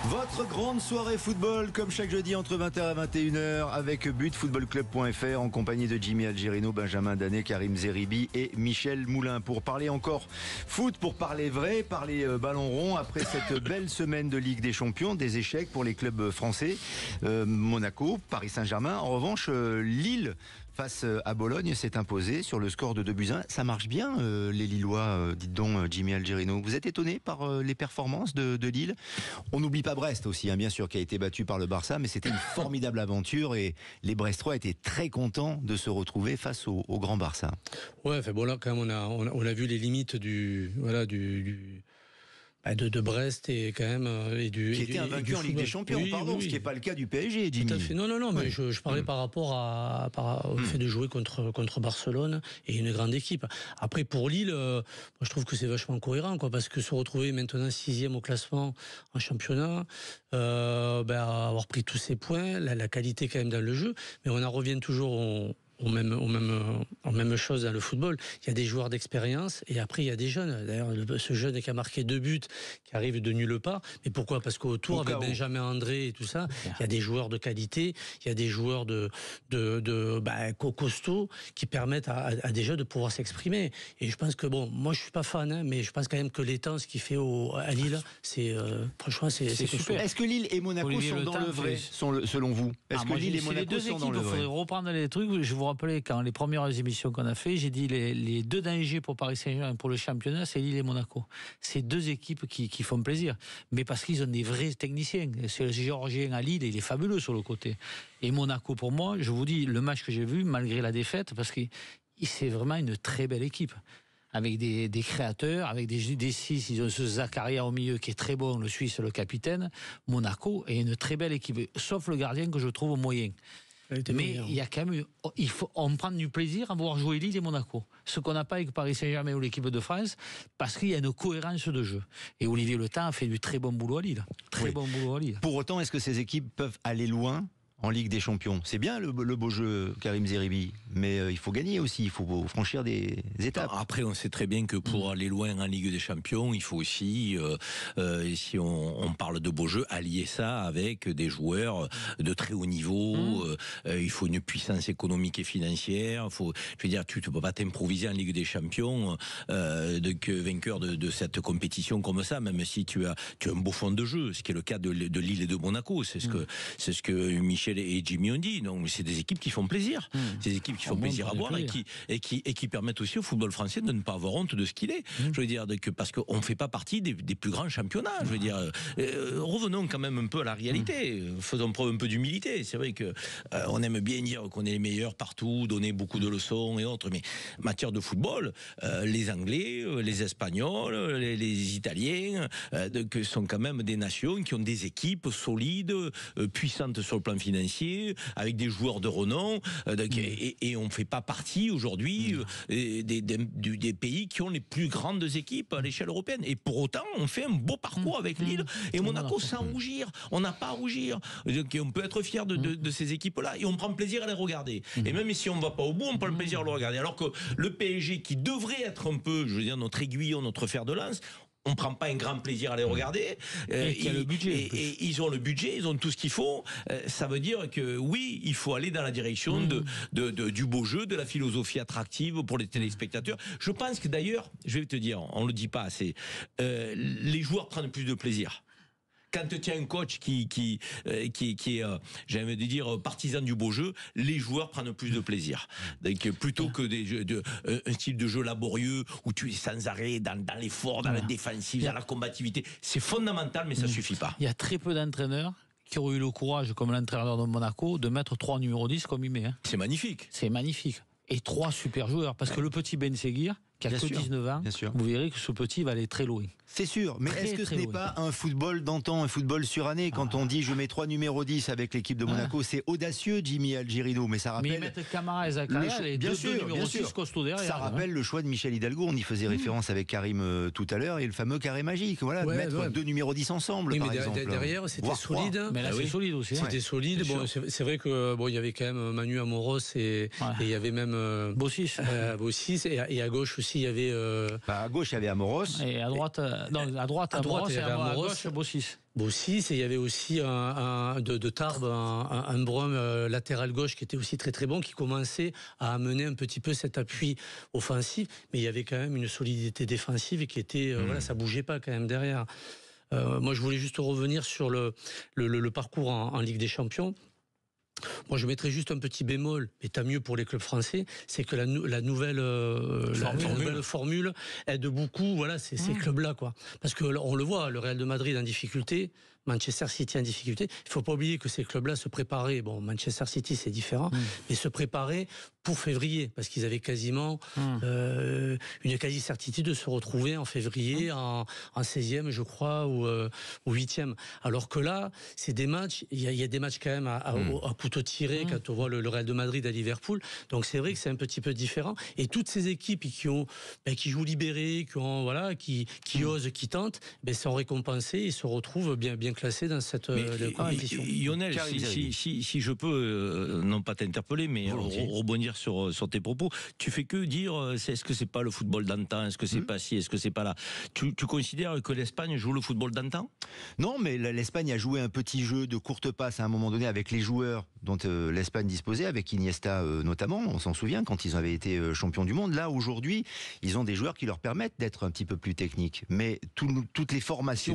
Votre grande soirée football, comme chaque jeudi entre 20h et 21h, avec butfootballclub.fr en compagnie de Jimmy Algerino, Benjamin Danet, Karim Zeribi et Michel Moulin. Pour parler encore foot, pour parler vrai, parler ballon rond, après cette belle semaine de Ligue des Champions, des échecs pour les clubs français, Monaco, Paris Saint-Germain. En revanche, Lille face à Bologne s'est imposé sur le score de 2-1. Ça marche bien, les Lillois, dites donc, Jimmy Algerino. Vous êtes étonné par les performances de Lille? On n'oublie pas Brest aussi, hein, bien sûr, qui a été battu par le Barça, mais c'était une formidable aventure et les Brestois étaient très contents de se retrouver face au grand Barça. Ouais, enfin bon là quand même on a vu les limites de Brest et quand même qui était invaincu en Ligue des Champions, ce qui n'est pas le cas du PSG, Jimmy. Tout à fait. Non, mais je parlais par rapport au fait de jouer contre Barcelone et une grande équipe. Après pour Lille, moi je trouve que c'est vachement cohérent, quoi, parce que se retrouver maintenant 6e au classement en championnat, avoir pris tous ces points, la qualité quand même dans le jeu, mais on en revient toujours aux mêmes choses dans le football. Il y a des joueurs d'expérience et après il y a des jeunes. D'ailleurs, ce jeune qui a marqué 2 buts, qui arrive de nulle part. Mais pourquoi? Parce qu'autour, avec Benjamin André et tout ça, il y a des joueurs de qualité, il y a des joueurs costauds qui permettent à des jeunes de pouvoir s'exprimer. Et je pense que, moi je suis pas fan, hein, mais je pense quand même que l'étang, ce qu'il fait à Lille, franchement, c'est super. Est-ce que Lille et Monaco sont dans le vrai, selon vous? Est-ce que Lille et Monaco sont dans le vrai? Il faudrait reprendre les trucs. Je vous rappelais, quand les premières émissions qu'on a fait, j'ai dit les 2 dangers pour Paris Saint-Germain pour le championnat, c'est Lille et Monaco. C'est 2 équipes qui font plaisir, mais parce qu'ils ont des vrais techniciens. C'est le Géorgien à Lille, il est fabuleux sur le côté. Et Monaco, pour moi, je vous dis, le match que j'ai vu, malgré la défaite, parce que c'est vraiment une très belle équipe. Avec des créateurs, avec des 6, ils ont ce Zakaria au milieu qui est très bon, le Suisse, le capitaine. Monaco est une très belle équipe, sauf le gardien que je trouve moyen. Mais il y a quand même, on prend du plaisir à voir jouer Lille et Monaco. Ce qu'on n'a pas avec Paris Saint-Germain ou l'équipe de France, parce qu'il y a une cohérence de jeu. Et Olivier Le Temps a fait du très bon boulot à Lille. Bon boulot à Lille. Pour autant, est-ce que ces équipes peuvent aller loin en Ligue des Champions? C'est bien le beau jeu, Karim Zeribi, mais il faut gagner aussi, il faut franchir des étapes. Après, on sait très bien que pour aller loin en Ligue des Champions, il faut aussi, si on parle de beau jeu, allier ça avec des joueurs de très haut niveau. Il faut une puissance économique et financière. Tu ne peux pas t'improviser en Ligue des Champions vainqueur de cette compétition comme ça, même si tu as un beau fond de jeu, ce qui est le cas de Lille et de Monaco. C'est ce que Michel et Jimmy ont dit. Donc c'est des équipes qui font plaisir. C'est des équipes qui font plaisir à voir et qui permettent aussi au football français de ne pas avoir honte de ce qu'il est. Je veux dire, parce qu'on ne fait pas partie des plus grands championnats. Je veux dire, revenons quand même un peu à la réalité. Faisons preuve un peu d'humilité. C'est vrai que on aime bien dire qu'on est les meilleurs partout, donner beaucoup de leçons et autres. Mais en matière de football, les Anglais, les Espagnols, les Italiens sont quand même des nations qui ont des équipes solides, puissantes sur le plan financier, avec des joueurs de renom, et on ne fait pas partie aujourd'hui des pays qui ont les plus grandes équipes à l'échelle européenne. Et pour autant, on fait un beau parcours avec Lille et Monaco sans rougir. On n'a pas à rougir. Donc, on peut être fier de ces équipes-là et on prend plaisir à les regarder. Et même si on ne va pas au bout, on prend le plaisir à le regarder. Alors que le PSG, qui devrait être un peu, je veux dire, notre aiguillon, notre fer de lance, on prend pas un grand plaisir à les regarder. Et qu'il y a le budget, et ils ont le budget, ils ont tout ce qu'il faut. Ça veut dire que oui, il faut aller dans la direction du beau jeu, de la philosophie attractive pour les téléspectateurs. Je pense que d'ailleurs, je vais te dire, on le dit pas assez, les joueurs prennent plus de plaisir. Quand tu as un coach qui est, j'ai envie de dire, partisan du beau jeu, les joueurs prennent plus de plaisir. Donc, plutôt que un style de jeu laborieux où tu es sans arrêt dans l'effort, dans la défensive, dans la combativité, c'est fondamental, mais ça suffit pas. Il y a très peu d'entraîneurs qui auraient eu le courage, comme l'entraîneur de Monaco, de mettre 3 numéros 10 comme il met. Hein. C'est magnifique. C'est magnifique. Et 3 super joueurs. Parce que le petit Ben Seguir, qui a que 19 ans, vous verrez que ce petit va aller très loin. C'est sûr, mais est-ce que ce n'est pas un football d'antan, un football suranné? Quand on dit je mets 3 numéros 10 avec l'équipe de Monaco, c'est audacieux, Jimmy Algerino, mais ça rappelle... Mais ils mettent Camara et Zakaria, et deux numéros 6 costauds derrière. Ça rappelle le choix de Michel Hidalgo, on y faisait référence avec Karim tout à l'heure, et le fameux carré magique, voilà, mettre 2 numéros 10 ensemble, par exemple. Derrière, c'était solide. Mais là, c'est solide aussi. C'était solide. Bon, c'est vrai que il y avait quand même Manu Amoros et il y avait même Bossis. Et à gauche aussi, il y avait... à gauche, il y avait Amoros. Et à droite, Amoros, et à gauche, Bossis. Bossis, et il y avait aussi de Tarbes, un brun latéral gauche qui était aussi très très bon, qui commençait à amener un petit peu cet appui offensif, mais il y avait quand même une solidité défensive et qui était, voilà, ça bougeait pas quand même derrière. Moi, je voulais juste revenir sur le parcours en Ligue des Champions. Moi, je mettrais juste un petit bémol, et tant mieux pour les clubs français, c'est que la nouvelle formule aide beaucoup, voilà, ces clubs-là, quoi. Parce que on le voit, le Real de Madrid en difficulté, Manchester City en difficulté. Il ne faut pas oublier que ces clubs-là se préparaient. Bon, Manchester City, c'est différent, mais se préparaient pour février, parce qu'ils avaient quasiment une quasi-certitude de se retrouver en février, en 16e, je crois, ou 8e. Alors que là, c'est des matchs, il y a des matchs quand même à couteau tiré quand on voit le Real de Madrid à Liverpool. Donc c'est vrai que c'est un petit peu différent. Et toutes ces équipes qui jouent libérées, qui osent, qui tentent, sont récompensées et se retrouvent bien classés dans cette compétition. Lionel, si je peux, non pas t'interpeller, mais rebondir sur tes propos, tu fais que dire, est-ce que c'est pas le football d'antan, est-ce que c'est pas ci, est-ce que c'est pas là? Tu considères que l'Espagne joue le football d'antan? Non, mais l'Espagne a joué un petit jeu de courte passe à un moment donné avec les joueurs dont l'Espagne disposait, avec Iniesta notamment, on s'en souvient, quand ils avaient été champions du monde. Là, aujourd'hui, ils ont des joueurs qui leur permettent d'être un petit peu plus techniques. Mais toutes les formations,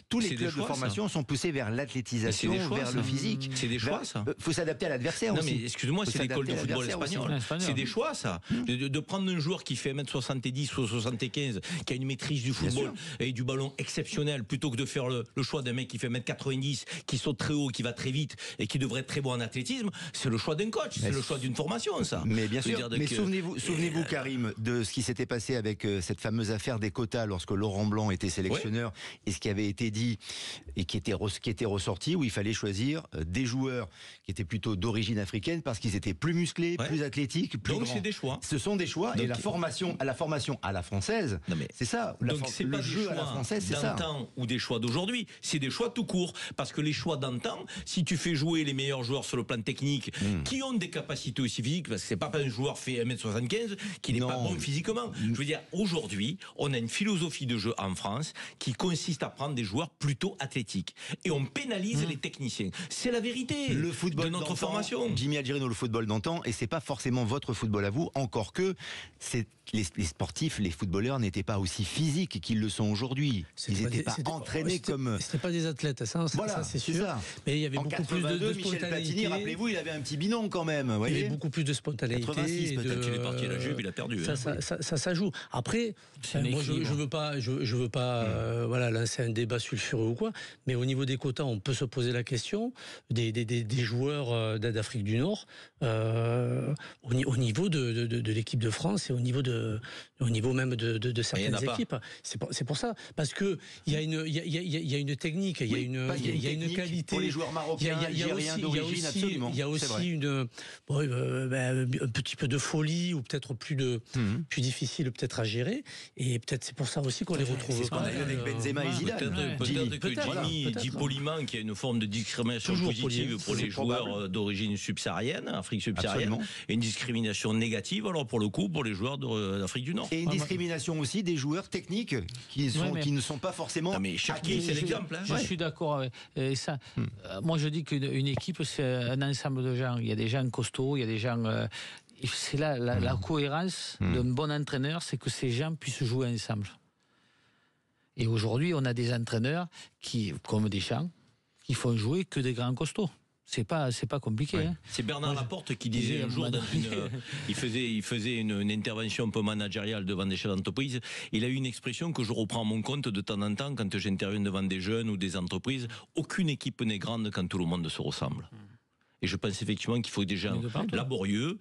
tous les clubs de formation sont poussés vers l'athlétisation, vers le physique. C'est des choix, ça. Faut s'adapter à l'adversaire aussi. Non, mais excuse-moi, c'est l'école de football espagnol. C'est des choix, ça. De prendre un joueur qui fait 1m70 ou 75, qui a une maîtrise du football et du ballon exceptionnelle, plutôt que de faire le choix d'un mec qui fait 1m90, qui saute très haut, qui va très vite et qui devrait être très bon en athlétisme, c'est le choix d'un coach, c'est le choix d'une formation, ça. Mais bien sûr, mais souvenez-vous, Karim, de ce qui s'était passé avec cette fameuse affaire des quotas lorsque Laurent Blanc était sélectionneur, et ce qui avait été dit et qui était ressorti, où il fallait choisir des joueurs qui étaient plutôt d'origine africaine parce qu'ils étaient plus musclés, plus athlétiques, plus grands. Donc c'est des choix. Ce sont des choix. Donc, et la formation à la française, c'est ça. Donc c'est pas le jeu à la française, c'est ça. D'antan ou des choix d'aujourd'hui, c'est des choix tout court. Parce que les choix d'antan, si tu fais jouer les meilleurs joueurs sur le plan technique, qui ont des capacités aussi physiques, parce que c'est pas un joueur fait 1m75 qui n'est pas bon physiquement. Je veux dire, aujourd'hui, on a une philosophie de jeu en France qui consiste à prendre des joueurs plutôt athlétiques. Et on pénalise les techniciens. C'est la vérité de notre formation. Jimmy Algerino, le football d'antan, et c'est pas forcément votre football à vous, encore que les sportifs, les footballeurs n'étaient pas aussi physiques qu'ils le sont aujourd'hui. Ils n'étaient pas entraînés comme... C'était pas des athlètes, ça c'est sûr. Ça. Mais il y avait beaucoup plus de spontanéité. Michel Platini, rappelez-vous, il avait un petit binon quand même. Il y avait beaucoup plus de spontanéité. 86, peut-être qu'il est parti à la Juve, il a perdu. Ça joue. Après, moi je veux pas lancer un débat sulfureux ou quoi, mais au niveau des quotas, on peut se poser la question des joueurs d'Afrique du Nord au niveau de l'équipe de France et au niveau même de certaines équipes. C'est pour ça, parce que il y a une technique, il y a une qualité pour les joueurs marocains, algériens d'origine, absolument. Il y a aussi un petit peu de folie ou peut-être plus difficile peut-être à gérer, et peut-être c'est pour ça aussi qu'on les retrouve pas. Avec Benzema et Zidane. Peut-être que Jimmy dit poliment qu'il y a une forme de discrimination positive pour les joueurs d'origine subsaharienne, Afrique subsaharienne, et une discrimination négative, alors pour le coup, pour les joueurs d'Afrique du Nord. Et une discrimination aussi des joueurs techniques qui ne sont pas forcément... Non, mais Cherki, c'est l'exemple. Je suis d'accord avec ça. Moi, je dis qu'une équipe, c'est un ensemble de gens. Il y a des gens costauds, il y a des gens... c'est là la cohérence d'un bon entraîneur, c'est que ces gens puissent jouer ensemble. Et aujourd'hui, on a des entraîneurs qui, comme Deschamps, qui font jouer que des grands costauds. C'est pas compliqué. Ouais. Hein. C'est Bernard Laporte qui disait un jour, il faisait une intervention un peu managériale devant des chefs d'entreprise. Il a eu une expression que je reprends à mon compte de temps en temps quand j'interviens devant des jeunes ou des entreprises. Aucune équipe n'est grande quand tout le monde se ressemble. Et je pense effectivement qu'il faut des gens laborieux,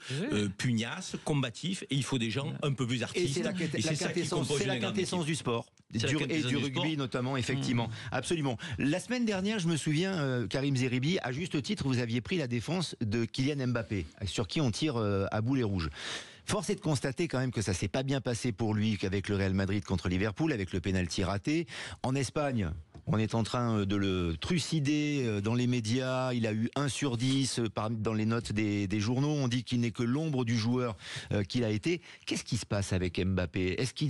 pugnaces, combatifs, et il faut des gens un peu plus artistes. Et c'est la quintessence du sport. Et du rugby notamment, effectivement. Absolument. La semaine dernière, je me souviens, Karim Zeribi, à juste titre, vous aviez pris la défense de Kylian Mbappé, sur qui on tire à boulet rouge. Force est de constater quand même que ça s'est pas bien passé pour lui qu'avec le Real Madrid contre Liverpool, avec le pénalty raté. En Espagne, on est en train de le trucider dans les médias. Il a eu 1 sur 10 dans les notes des journaux. On dit qu'il n'est que l'ombre du joueur qu'il a été. Qu'est-ce qui se passe avec Mbappé ? Est-ce que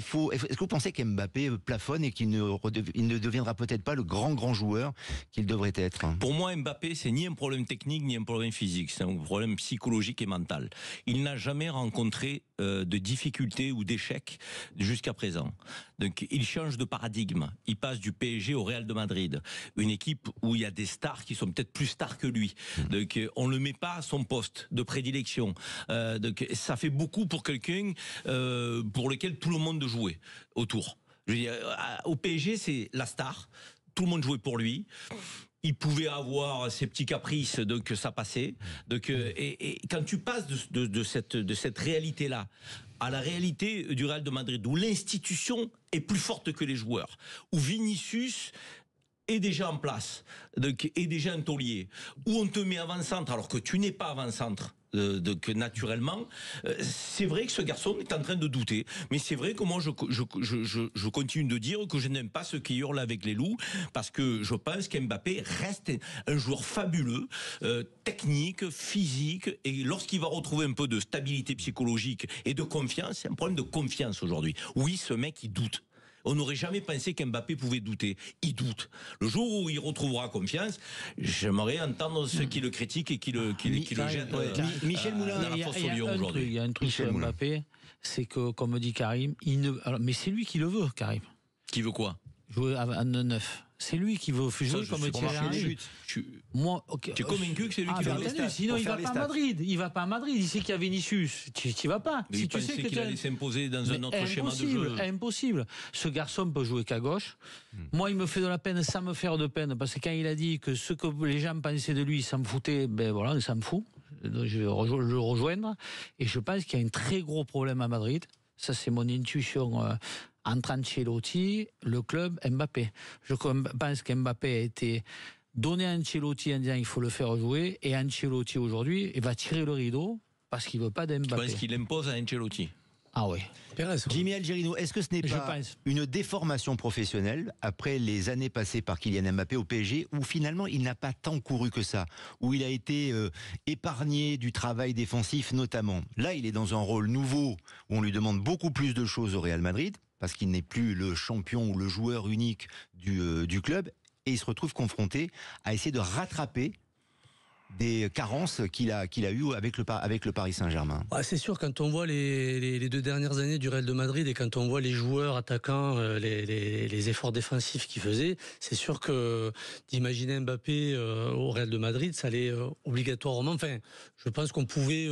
vous pensez qu'Mbappé plafonne et qu'il ne deviendra peut-être pas le grand joueur qu'il devrait être ? Pour moi, Mbappé, c'est ni un problème technique ni un problème physique. C'est un problème psychologique et mental. Il n'a jamais rencontré de difficultés ou d'échecs jusqu'à présent. Donc il change de paradigme. Il passe du PSG au Real de Madrid, une équipe où il y a des stars qui sont peut-être plus stars que lui. Donc on le met pas à son poste de prédilection. Donc ça fait beaucoup pour quelqu'un pour lequel tout le monde jouait autour. Je veux dire, au PSG, c'est la star. Tout le monde jouait pour lui. Il pouvait avoir ses petits caprices, donc ça passait. Donc, et quand tu passes de cette réalité-là à la réalité du Real de Madrid, où l'institution est plus forte que les joueurs, où Vinicius est déjà en place, donc est déjà un taulier, où on te met avant-centre alors que tu n'es pas avant-centre. Donc naturellement, c'est vrai que ce garçon est en train de douter, mais c'est vrai que moi je continue de dire que je n'aime pas ceux qui hurlent avec les loups, parce que je pense qu'Mbappé reste un joueur fabuleux, technique, physique, et lorsqu'il va retrouver un peu de stabilité psychologique et de confiance, c'est un problème de confiance aujourd'hui. Oui, ce mec il doute. On n'aurait jamais pensé qu'Mbappé pouvait douter. Il doute. Le jour où il retrouvera confiance, j'aimerais entendre ceux qui le critiquent et qui le jettent. Michel Moulin, il y a un truc sur Mbappé, c'est que, comme dit Karim, mais c'est lui qui le veut, Karim. Qui veut quoi ? Jouer à 9. C'est lui qui veut jouer comme Thierry Henry. Moi, okay. Tu es convaincu que c'est lui qui veut? Sinon, il va pas à Madrid. Il va pas à Madrid. Il sait qu'il y a Vinicius. Tu n'y vas pas. Mais si tu sais qu'il allait s'imposer dans un autre schéma de jeu. Impossible. Ce garçon peut jouer qu'à gauche. Moi, il me fait de la peine sans me faire de peine, parce que quand il a dit que ce que les gens pensaient de lui, ça me foutait, ben voilà, ça me fout. Je vais le rejoindre. Et je pense qu'il y a un très gros problème à Madrid. Ça, c'est mon intuition. Entre Ancelotti, le club, Mbappé. Je pense qu'Mbappé a été donné à Ancelotti en disant il faut le faire jouer, et Ancelotti aujourd'hui, il va tirer le rideau parce qu'il ne veut pas d'Mbappé. Tu penses qu'il impose à Ancelotti? Ah oui. Jimmy Algerino, est-ce que ce n'est pas une déformation professionnelle après les années passées par Kylian Mbappé au PSG, où finalement il n'a pas tant couru que ça, où il a été épargné du travail défensif notamment. Là, il est dans un rôle nouveau où on lui demande beaucoup plus de choses au Real Madrid, parce qu'il n'est plus le champion ou le joueur unique du club, et il se retrouve confronté à essayer de rattraper des carences qu'il a eues avec le Paris Saint-Germain. C'est sûr, quand on voit les 2 dernières années du Real de Madrid et quand on voit les joueurs attaquants, les efforts défensifs qu'ils faisaient, c'est sûr que d'imaginer Mbappé au Real de Madrid, ça allait obligatoirement... Enfin, je pense qu'on pouvait...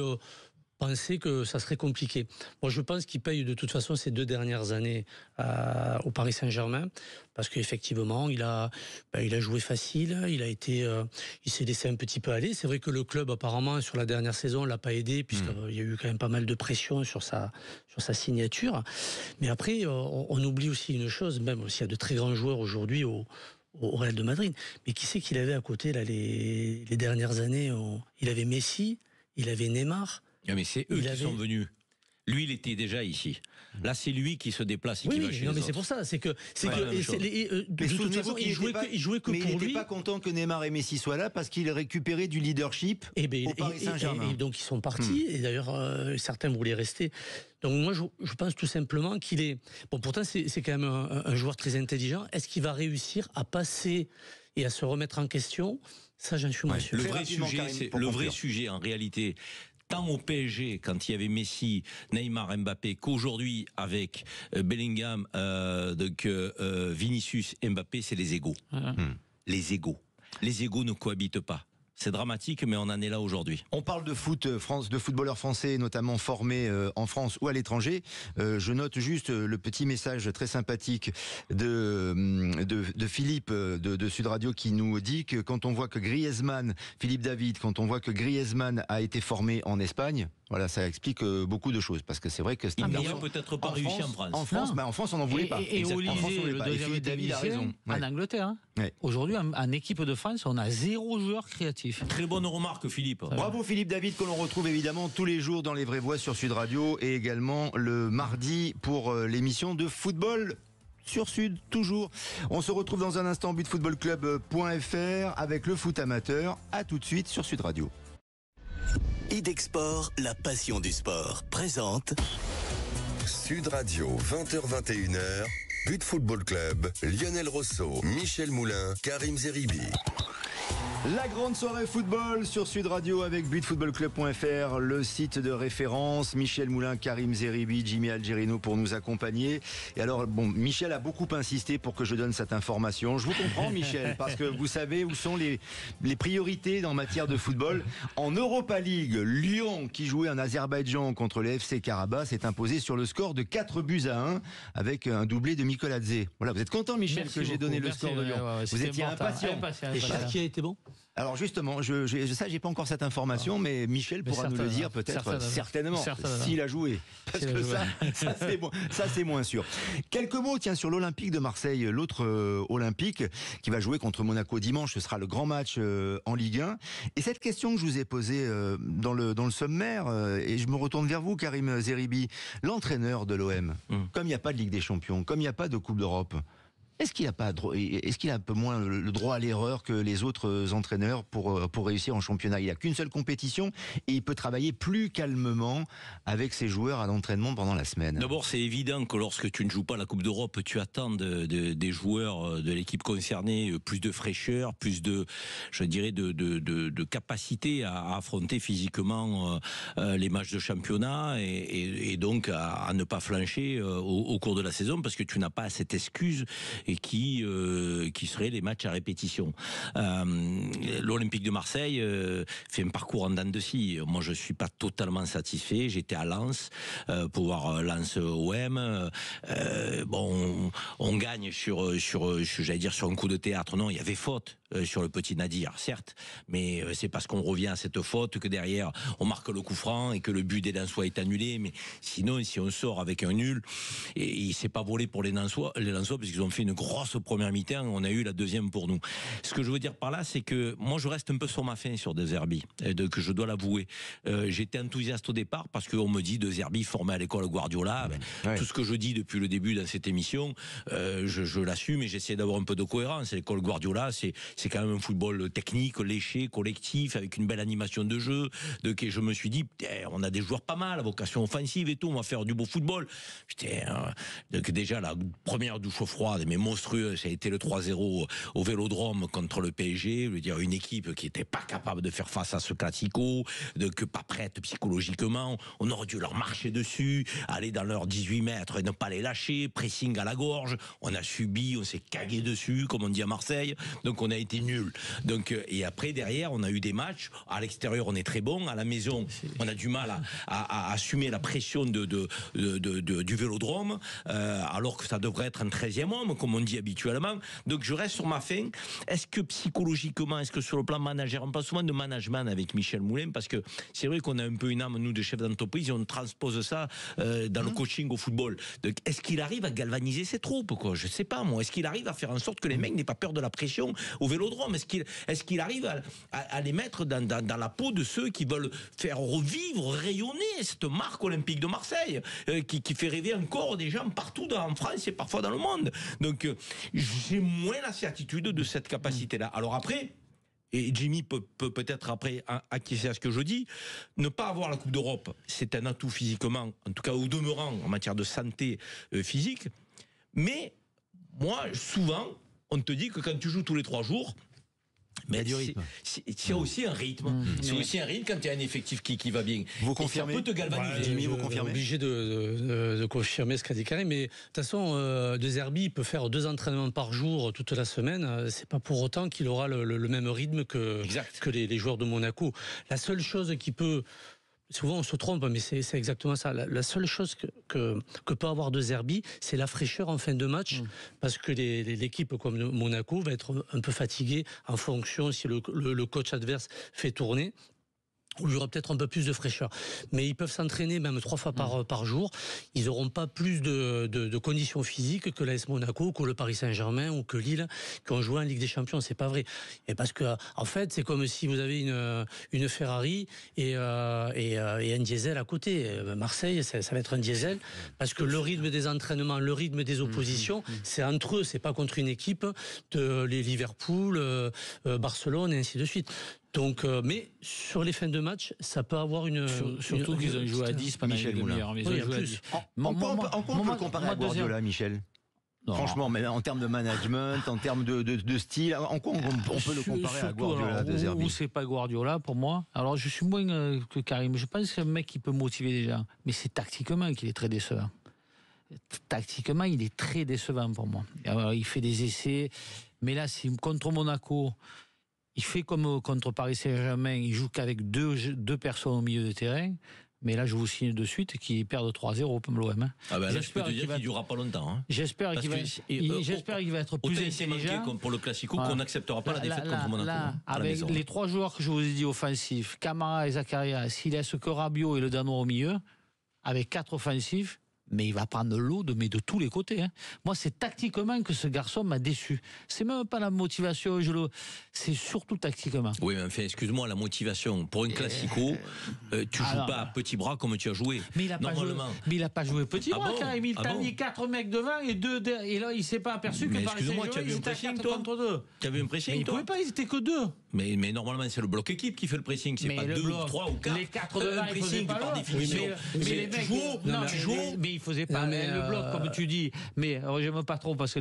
penser que ça serait compliqué. Moi, je pense qu'il paye de toute façon ces 2 dernières années au Paris Saint-Germain, parce qu'effectivement, il a joué facile, il s'est laissé un petit peu aller. C'est vrai que le club, apparemment, sur la dernière saison, l'a pas aidé, puisqu'il y a eu quand même pas mal de pression sur sa signature. Mais après, on oublie aussi une chose, même s'il y a de très grands joueurs aujourd'hui au Real de Madrid, mais qui c'est qu'il avait à côté là, les dernières années? Il avait Messi, il avait Neymar. Mais c'est eux qui sont venus. Lui, il était déjà ici. Là, c'est lui qui se déplace et Oui, qui va chez non, les mais c'est autres. pour ça. C'est que, Mais de toute façon, il jouait que mais pour il lui. n'était pas content que Neymar et Messi soient là parce qu'il récupérait du leadership au Paris Saint-Germain. Et donc ils sont partis, et d'ailleurs certains voulaient rester. Donc moi je pense tout simplement qu'il est... Bon, pourtant c'est quand même un joueur très intelligent. Est-ce qu'il va réussir à passer et à se remettre en question? Ça, j'en suis moins sûr. Le vrai sujet, en réalité, tant au PSG, quand il y avait Messi, Neymar, Mbappé, qu'aujourd'hui, avec Bellingham, Vinicius, Mbappé, c'est les égos. Les égos. Les égos ne cohabitent pas. C'est dramatique, mais on en est là aujourd'hui. On parle de foot, de footballeurs français, notamment formés en France ou à l'étranger. Je note juste le petit message très sympathique de Philippe de Sud Radio qui nous dit que quand on voit que Griezmann, Philippe David, quand on voit que Griezmann a été formé en Espagne, voilà, ça explique beaucoup de choses, parce que c'est vrai que il n'aurait peut-être pas réussi en France. En France, on n'en voulait pas. Et Olysée, le deuxième David a raison. En Angleterre. Hein. Ouais. Aujourd'hui, en équipe de France, on a 0 joueur créatif. Très bonne remarque, Philippe. Bravo Philippe David, que l'on retrouve évidemment tous les jours dans Les Vraies Voix sur Sud Radio, et également le mardi pour l'émission de football sur Sud, toujours. On se retrouve dans un instant, butfootballclub.fr avec le foot amateur. À tout de suite sur Sud Radio. Idexport, la passion du sport, présente Sud Radio, 20h-21h, But Football Club, Lionel Rosso, Michel Moulin, Karim Zeribi. La grande soirée football sur Sud Radio avec butfootballclub.fr, le site de référence. Michel Moulin, Karim Zeribi, Jimmy Algerino pour nous accompagner. Et alors, bon, Michel a beaucoup insisté pour que je donne cette information. Je vous comprends, Michel, parce que vous savez où sont les priorités en matière de football. En Europa League, Lyon, qui jouait en Azerbaïdjan contre les FC Karabakh, s'est imposé sur le score de 4-1 avec un doublé de Mikoladze. Voilà, vous êtes content, Michel, que j'ai donné le score de Lyon. Vous étiez impatient. Et qui a été bon? Alors justement, j'ai pas encore cette information, mais Michel pourra nous le dire peut-être, certainement, s'il a joué. Parce que ça c'est bon, ça c'est moins sûr. Quelques mots, tiens, sur l'Olympique de Marseille, l'autre Olympique qui va jouer contre Monaco dimanche. Ce sera le grand match en Ligue 1. Et cette question que je vous ai posée dans le sommaire, et je me retourne vers vous, Karim Zeribi, l'entraîneur de l'OM. Comme il n'y a pas de Ligue des Champions, comme il n'y a pas de Coupe d'Europe. Est-ce qu'il a un peu moins le droit à l'erreur que les autres entraîneurs pour réussir en championnat? Il n'a qu'une seule compétition et il peut travailler plus calmement avec ses joueurs à l'entraînement pendant la semaine. D'abord, c'est évident que lorsque tu ne joues pas la Coupe d'Europe, tu attends des joueurs de l'équipe concernée plus de fraîcheur, plus de, je dirais, de capacité à affronter physiquement les matchs de championnat et donc à ne pas flancher au cours de la saison, parce que tu n'as pas cette excuse et qui seraient les matchs à répétition. L'Olympique de Marseille fait un parcours en dents de scie. Moi, je suis pas totalement satisfait. J'étais à Lens pour voir Lens OM. Bon, on gagne sur j'allais dire sur un coup de théâtre. Non, il y avait faute sur le petit Nadir, certes, mais c'est parce qu'on revient à cette faute que derrière on marque le coup franc et que le but des Lensois est annulé. Mais sinon, si on sort avec un nul, et il s'est pas volé pour les Lensois parce qu'ils ont fait une grosse première mi-temps, on a eu la deuxième pour nous. Ce que je veux dire par là, c'est que moi je reste un peu sur ma faim sur De Zerbi, que je dois l'avouer. J'étais enthousiaste au départ parce qu'on me dit De Zerbi formé à l'école Guardiola. Tout ce que je dis depuis le début dans cette émission, je l'assume et j'essaie d'avoir un peu de cohérence. L'école Guardiola, c'est quand même un football technique, léché, collectif, avec une belle animation de jeu. Donc je me suis dit, on a des joueurs pas mal, à vocation offensive et tout, on va faire du beau football. Donc déjà la première douche froide, mais monstrueux, ça a été le 3-0 au Vélodrome contre le PSG. Je veux dire, une équipe qui n'était pas capable de faire face à ce classico, que pas prête psychologiquement. On aurait dû leur marcher dessus, aller dans leurs 18 mètres et ne pas les lâcher, pressing à la gorge. On a subi, on s'est cagué dessus, comme on dit à Marseille. Donc on a été nuls. Donc, et après, derrière, on a eu des matchs. À l'extérieur, on est très bon. À la maison, on a du mal à assumer la pression du Vélodrome, alors que ça devrait être un 13e homme, comme on dit habituellement. Donc je reste sur ma faim. Est-ce que psychologiquement, est-ce que sur le plan manager, on parle souvent de management avec Michel Moulin, parce que c'est vrai qu'on a un peu une âme, nous, de chef d'entreprise, et on transpose ça dans le coaching au football. Donc est-ce qu'il arrive à galvaniser ses troupes, quoi? Je sais pas, moi. Est-ce qu'il arrive à faire en sorte que les mecs n'aient pas peur de la pression au Vélodrome? Vélodrome. Est-ce qu'il arrive à les mettre dans la peau de ceux qui veulent faire revivre, rayonner cette marque olympique de Marseille, qui fait rêver encore des gens partout en France et parfois dans le monde. Donc j'ai moins la certitude de cette capacité-là. Alors après, et Jimmy peut peut-être après acquiescer à ce que je dis, ne pas avoir la Coupe d'Europe, c'est un atout physiquement, en tout cas au demeurant en matière de santé physique, mais moi, souvent, on te dit que quand tu joues tous les 3 jours, mais c'est aussi un rythme. C'est aussi un rythme quand il y a un effectif qui va bien. Vous confirmez? Ça peut te galvaniser. Jimmy, vous confirmez? Obligé de confirmer ce qu'a dit Karim, mais de toute façon, De Zerbi peut faire 2 entraînements par jour toute la semaine. C'est pas pour autant qu'il aura le même rythme que les joueurs de Monaco. La seule chose qui peut... Souvent on se trompe, mais c'est exactement ça. La seule chose que peut avoir De Zerbi, c'est la fraîcheur en fin de match, parce que l'équipe comme Monaco va être un peu fatiguée en fonction si le coach adverse fait tourner. où il y aura peut-être un peu plus de fraîcheur. Mais ils peuvent s'entraîner même 3 fois par jour. Ils n'auront pas plus de conditions physiques que l'AS Monaco, que le Paris Saint-Germain ou que Lille, qui ont joué en Ligue des Champions. C'est pas vrai. Et parce que, en fait, c'est comme si vous avez une Ferrari et un diesel à côté. Marseille, ça va être un diesel, parce que le rythme des entraînements, le rythme des oppositions, c'est entre eux, c'est pas contre une équipe de Liverpool, Barcelone et ainsi de suite. Donc, mais sur les fins de match, ça peut avoir une... Surtout qu'ils ont joué à 10 pendant une demi-heure. En quoi on peut le comparer à Guardiola, Michel ? Non. Franchement, mais en termes de management, en termes de style, en quoi on peut le comparer à Guardiola de Zerbi ? Ou c'est pas Guardiola pour moi. Alors je suis moins que Karim. Je pense que c'est un mec qui peut motiver déjà. Mais c'est tactiquement qu'il est très décevant. Tactiquement, il est très décevant pour moi. Alors, il fait des essais. Mais là, si contre Monaco... Il fait comme contre Paris Saint-Germain, il joue qu'avec deux personnes au milieu de terrain. Mais là, je vous signe de suite qu'il perd 3-0 comme l'OM. Hein. Ah ben là, je peux te dire qu'il ne durera pas longtemps. Hein. J'espère qu'il va être plus intelligent. Comme pour le Classico, qu'on n'acceptera pas la défaite contre Monaco. Là, avec les 3 joueurs que je vous ai dit offensifs, Camara et Zakaria, s'il laisse que Rabiot et le Danois au milieu, avec 4 offensifs, mais il va prendre l'eau de tous les côtés. Hein. Moi, c'est tactiquement que ce garçon m'a déçu. C'est même pas la motivation, c'est surtout tactiquement. Oui, mais enfin, excuse-moi, la motivation pour un classico, tu joues pas à petit bras comme tu as joué. Mais il n'a pas joué petit bras, car il t'a mis 4 mecs devant et 2 derrière. Et là, il s'est pas aperçu que Paris Saint-Germain, il était à 4 contre 2. Tu avais un pressing, mais il pouvait pas, ils étaient que 2. Mais normalement, c'est le bloc équipe qui fait le pressing, c'est pas 2 ou 3 ou 4. Les 4 devant, ils faisaient pas par définition. Mais les mecs, tu joues. Mais il faisait pas le bloc, comme tu dis. Mais j'aime pas trop parce que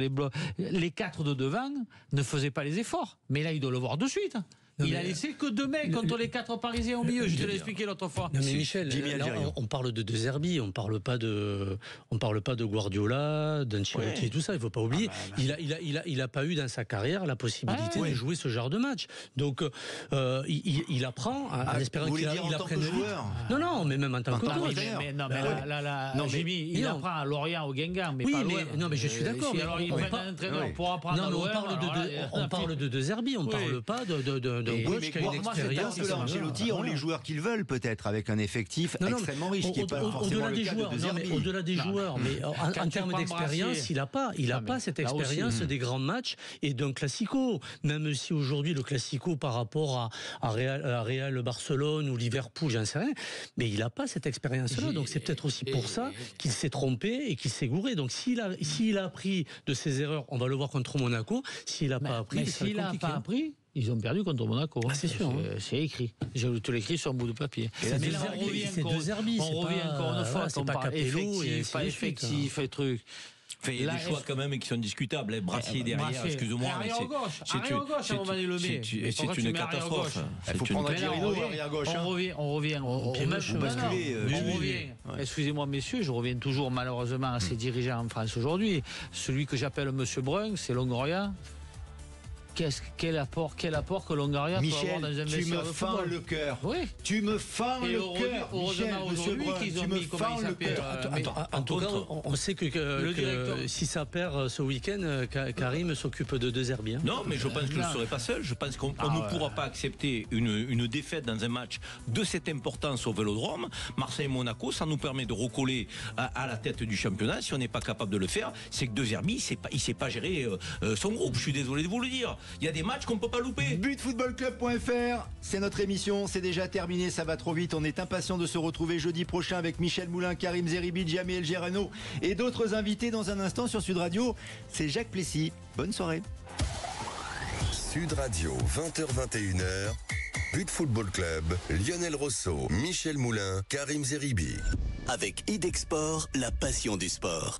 les 4 de devant ne faisaient pas les efforts. Mais là, il doit le voir de suite. Il a laissé que 2 mecs contre les 4 Parisiens au milieu. Je te l'ai expliqué l'autre fois. Non mais Michel, là, on parle de Zerbi, on parle pas de Guardiola, d'Ancelotti et tout ça. Il faut pas oublier. Il a pas eu dans sa carrière la possibilité de jouer ce genre de match. Donc il apprend en espérant qu'il apprenne vite. Non, mais même en tant que coach. Jimmy, il apprend à Lorient au Guingamp, mais pas l'OM. Non, mais je suis d'accord. Alors il prend un entraîneur pour apprendre à l'OM. On parle de Zerbi, on parle pas de coach qui a une expérience. Ancelotti ont les joueurs qu'ils veulent peut-être avec un effectif extrêmement riche qui n'est pas forcément le cas de Zerbi. Au-delà des joueurs, mais en termes d'expérience, il n'a pas cette expérience des grands matchs et d'un classico. Même si aujourd'hui le classico par rapport à Real Barcelone ou Liverpool, j'en sais rien, mais il n'a pas cette expérience-là. Donc c'est peut-être aussi pour ça qu'il s'est trompé et qu'il s'est gouré. Donc s'il a appris de ses erreurs, on va le voir contre Monaco. S'il n'a pas appris, s'il n'a pas appris, ils ont perdu contre Monaco. C'est sûr. C'est écrit. Je te l'écris sur un bout de papier. Mais là, on revient encore une fois. On parle effectif, pas effectif, et truc. Enfin, il y a des choix quand même qui sont discutables. Brassier derrière, excuse-moi. Arrière gauche, à un moment donné, le met. C'est une catastrophe. Il faut prendre arrière gauche. On revient. Excusez-moi, messieurs, je reviens toujours malheureusement à ces dirigeants en France aujourd'hui. Celui que j'appelle Monsieur Brun, c'est Longoria. Quel apport que Longoria peut avoir dans un vestiaire de football. Tu me fends le cœur. Oui. Tu me fends le cœur. Heureusement aujourd'hui qu'ils ont mis comment il s'appelle. En tout cas, on sait que si ça perd ce week-end, Karim s'occupe de Zerbi. Non, mais je pense que je ne serai pas seul. Je pense qu'on ne pourra pas accepter une défaite dans un match de cette importance au Vélodrome. Marseille-Monaco, ça nous permet de recoller à la tête du championnat. Si on n'est pas capable de le faire, c'est que De Zerbi, il ne sait pas gérer son groupe. Je suis désolé de vous le dire. Il y a des matchs qu'on ne peut pas louper. Butfootballclub.fr, c'est notre émission, c'est déjà terminé, ça va trop vite. On est impatient de se retrouver jeudi prochain avec Michel Moulin, Karim Zeribi, Jamie El Gerano et d'autres invités dans un instant sur Sud Radio. C'est Jacques Plessis. Bonne soirée. Sud Radio, 20h-21h. But Football Club, Lionel Rosso, Michel Moulin, Karim Zeribi. Avec Idexport, la passion du sport.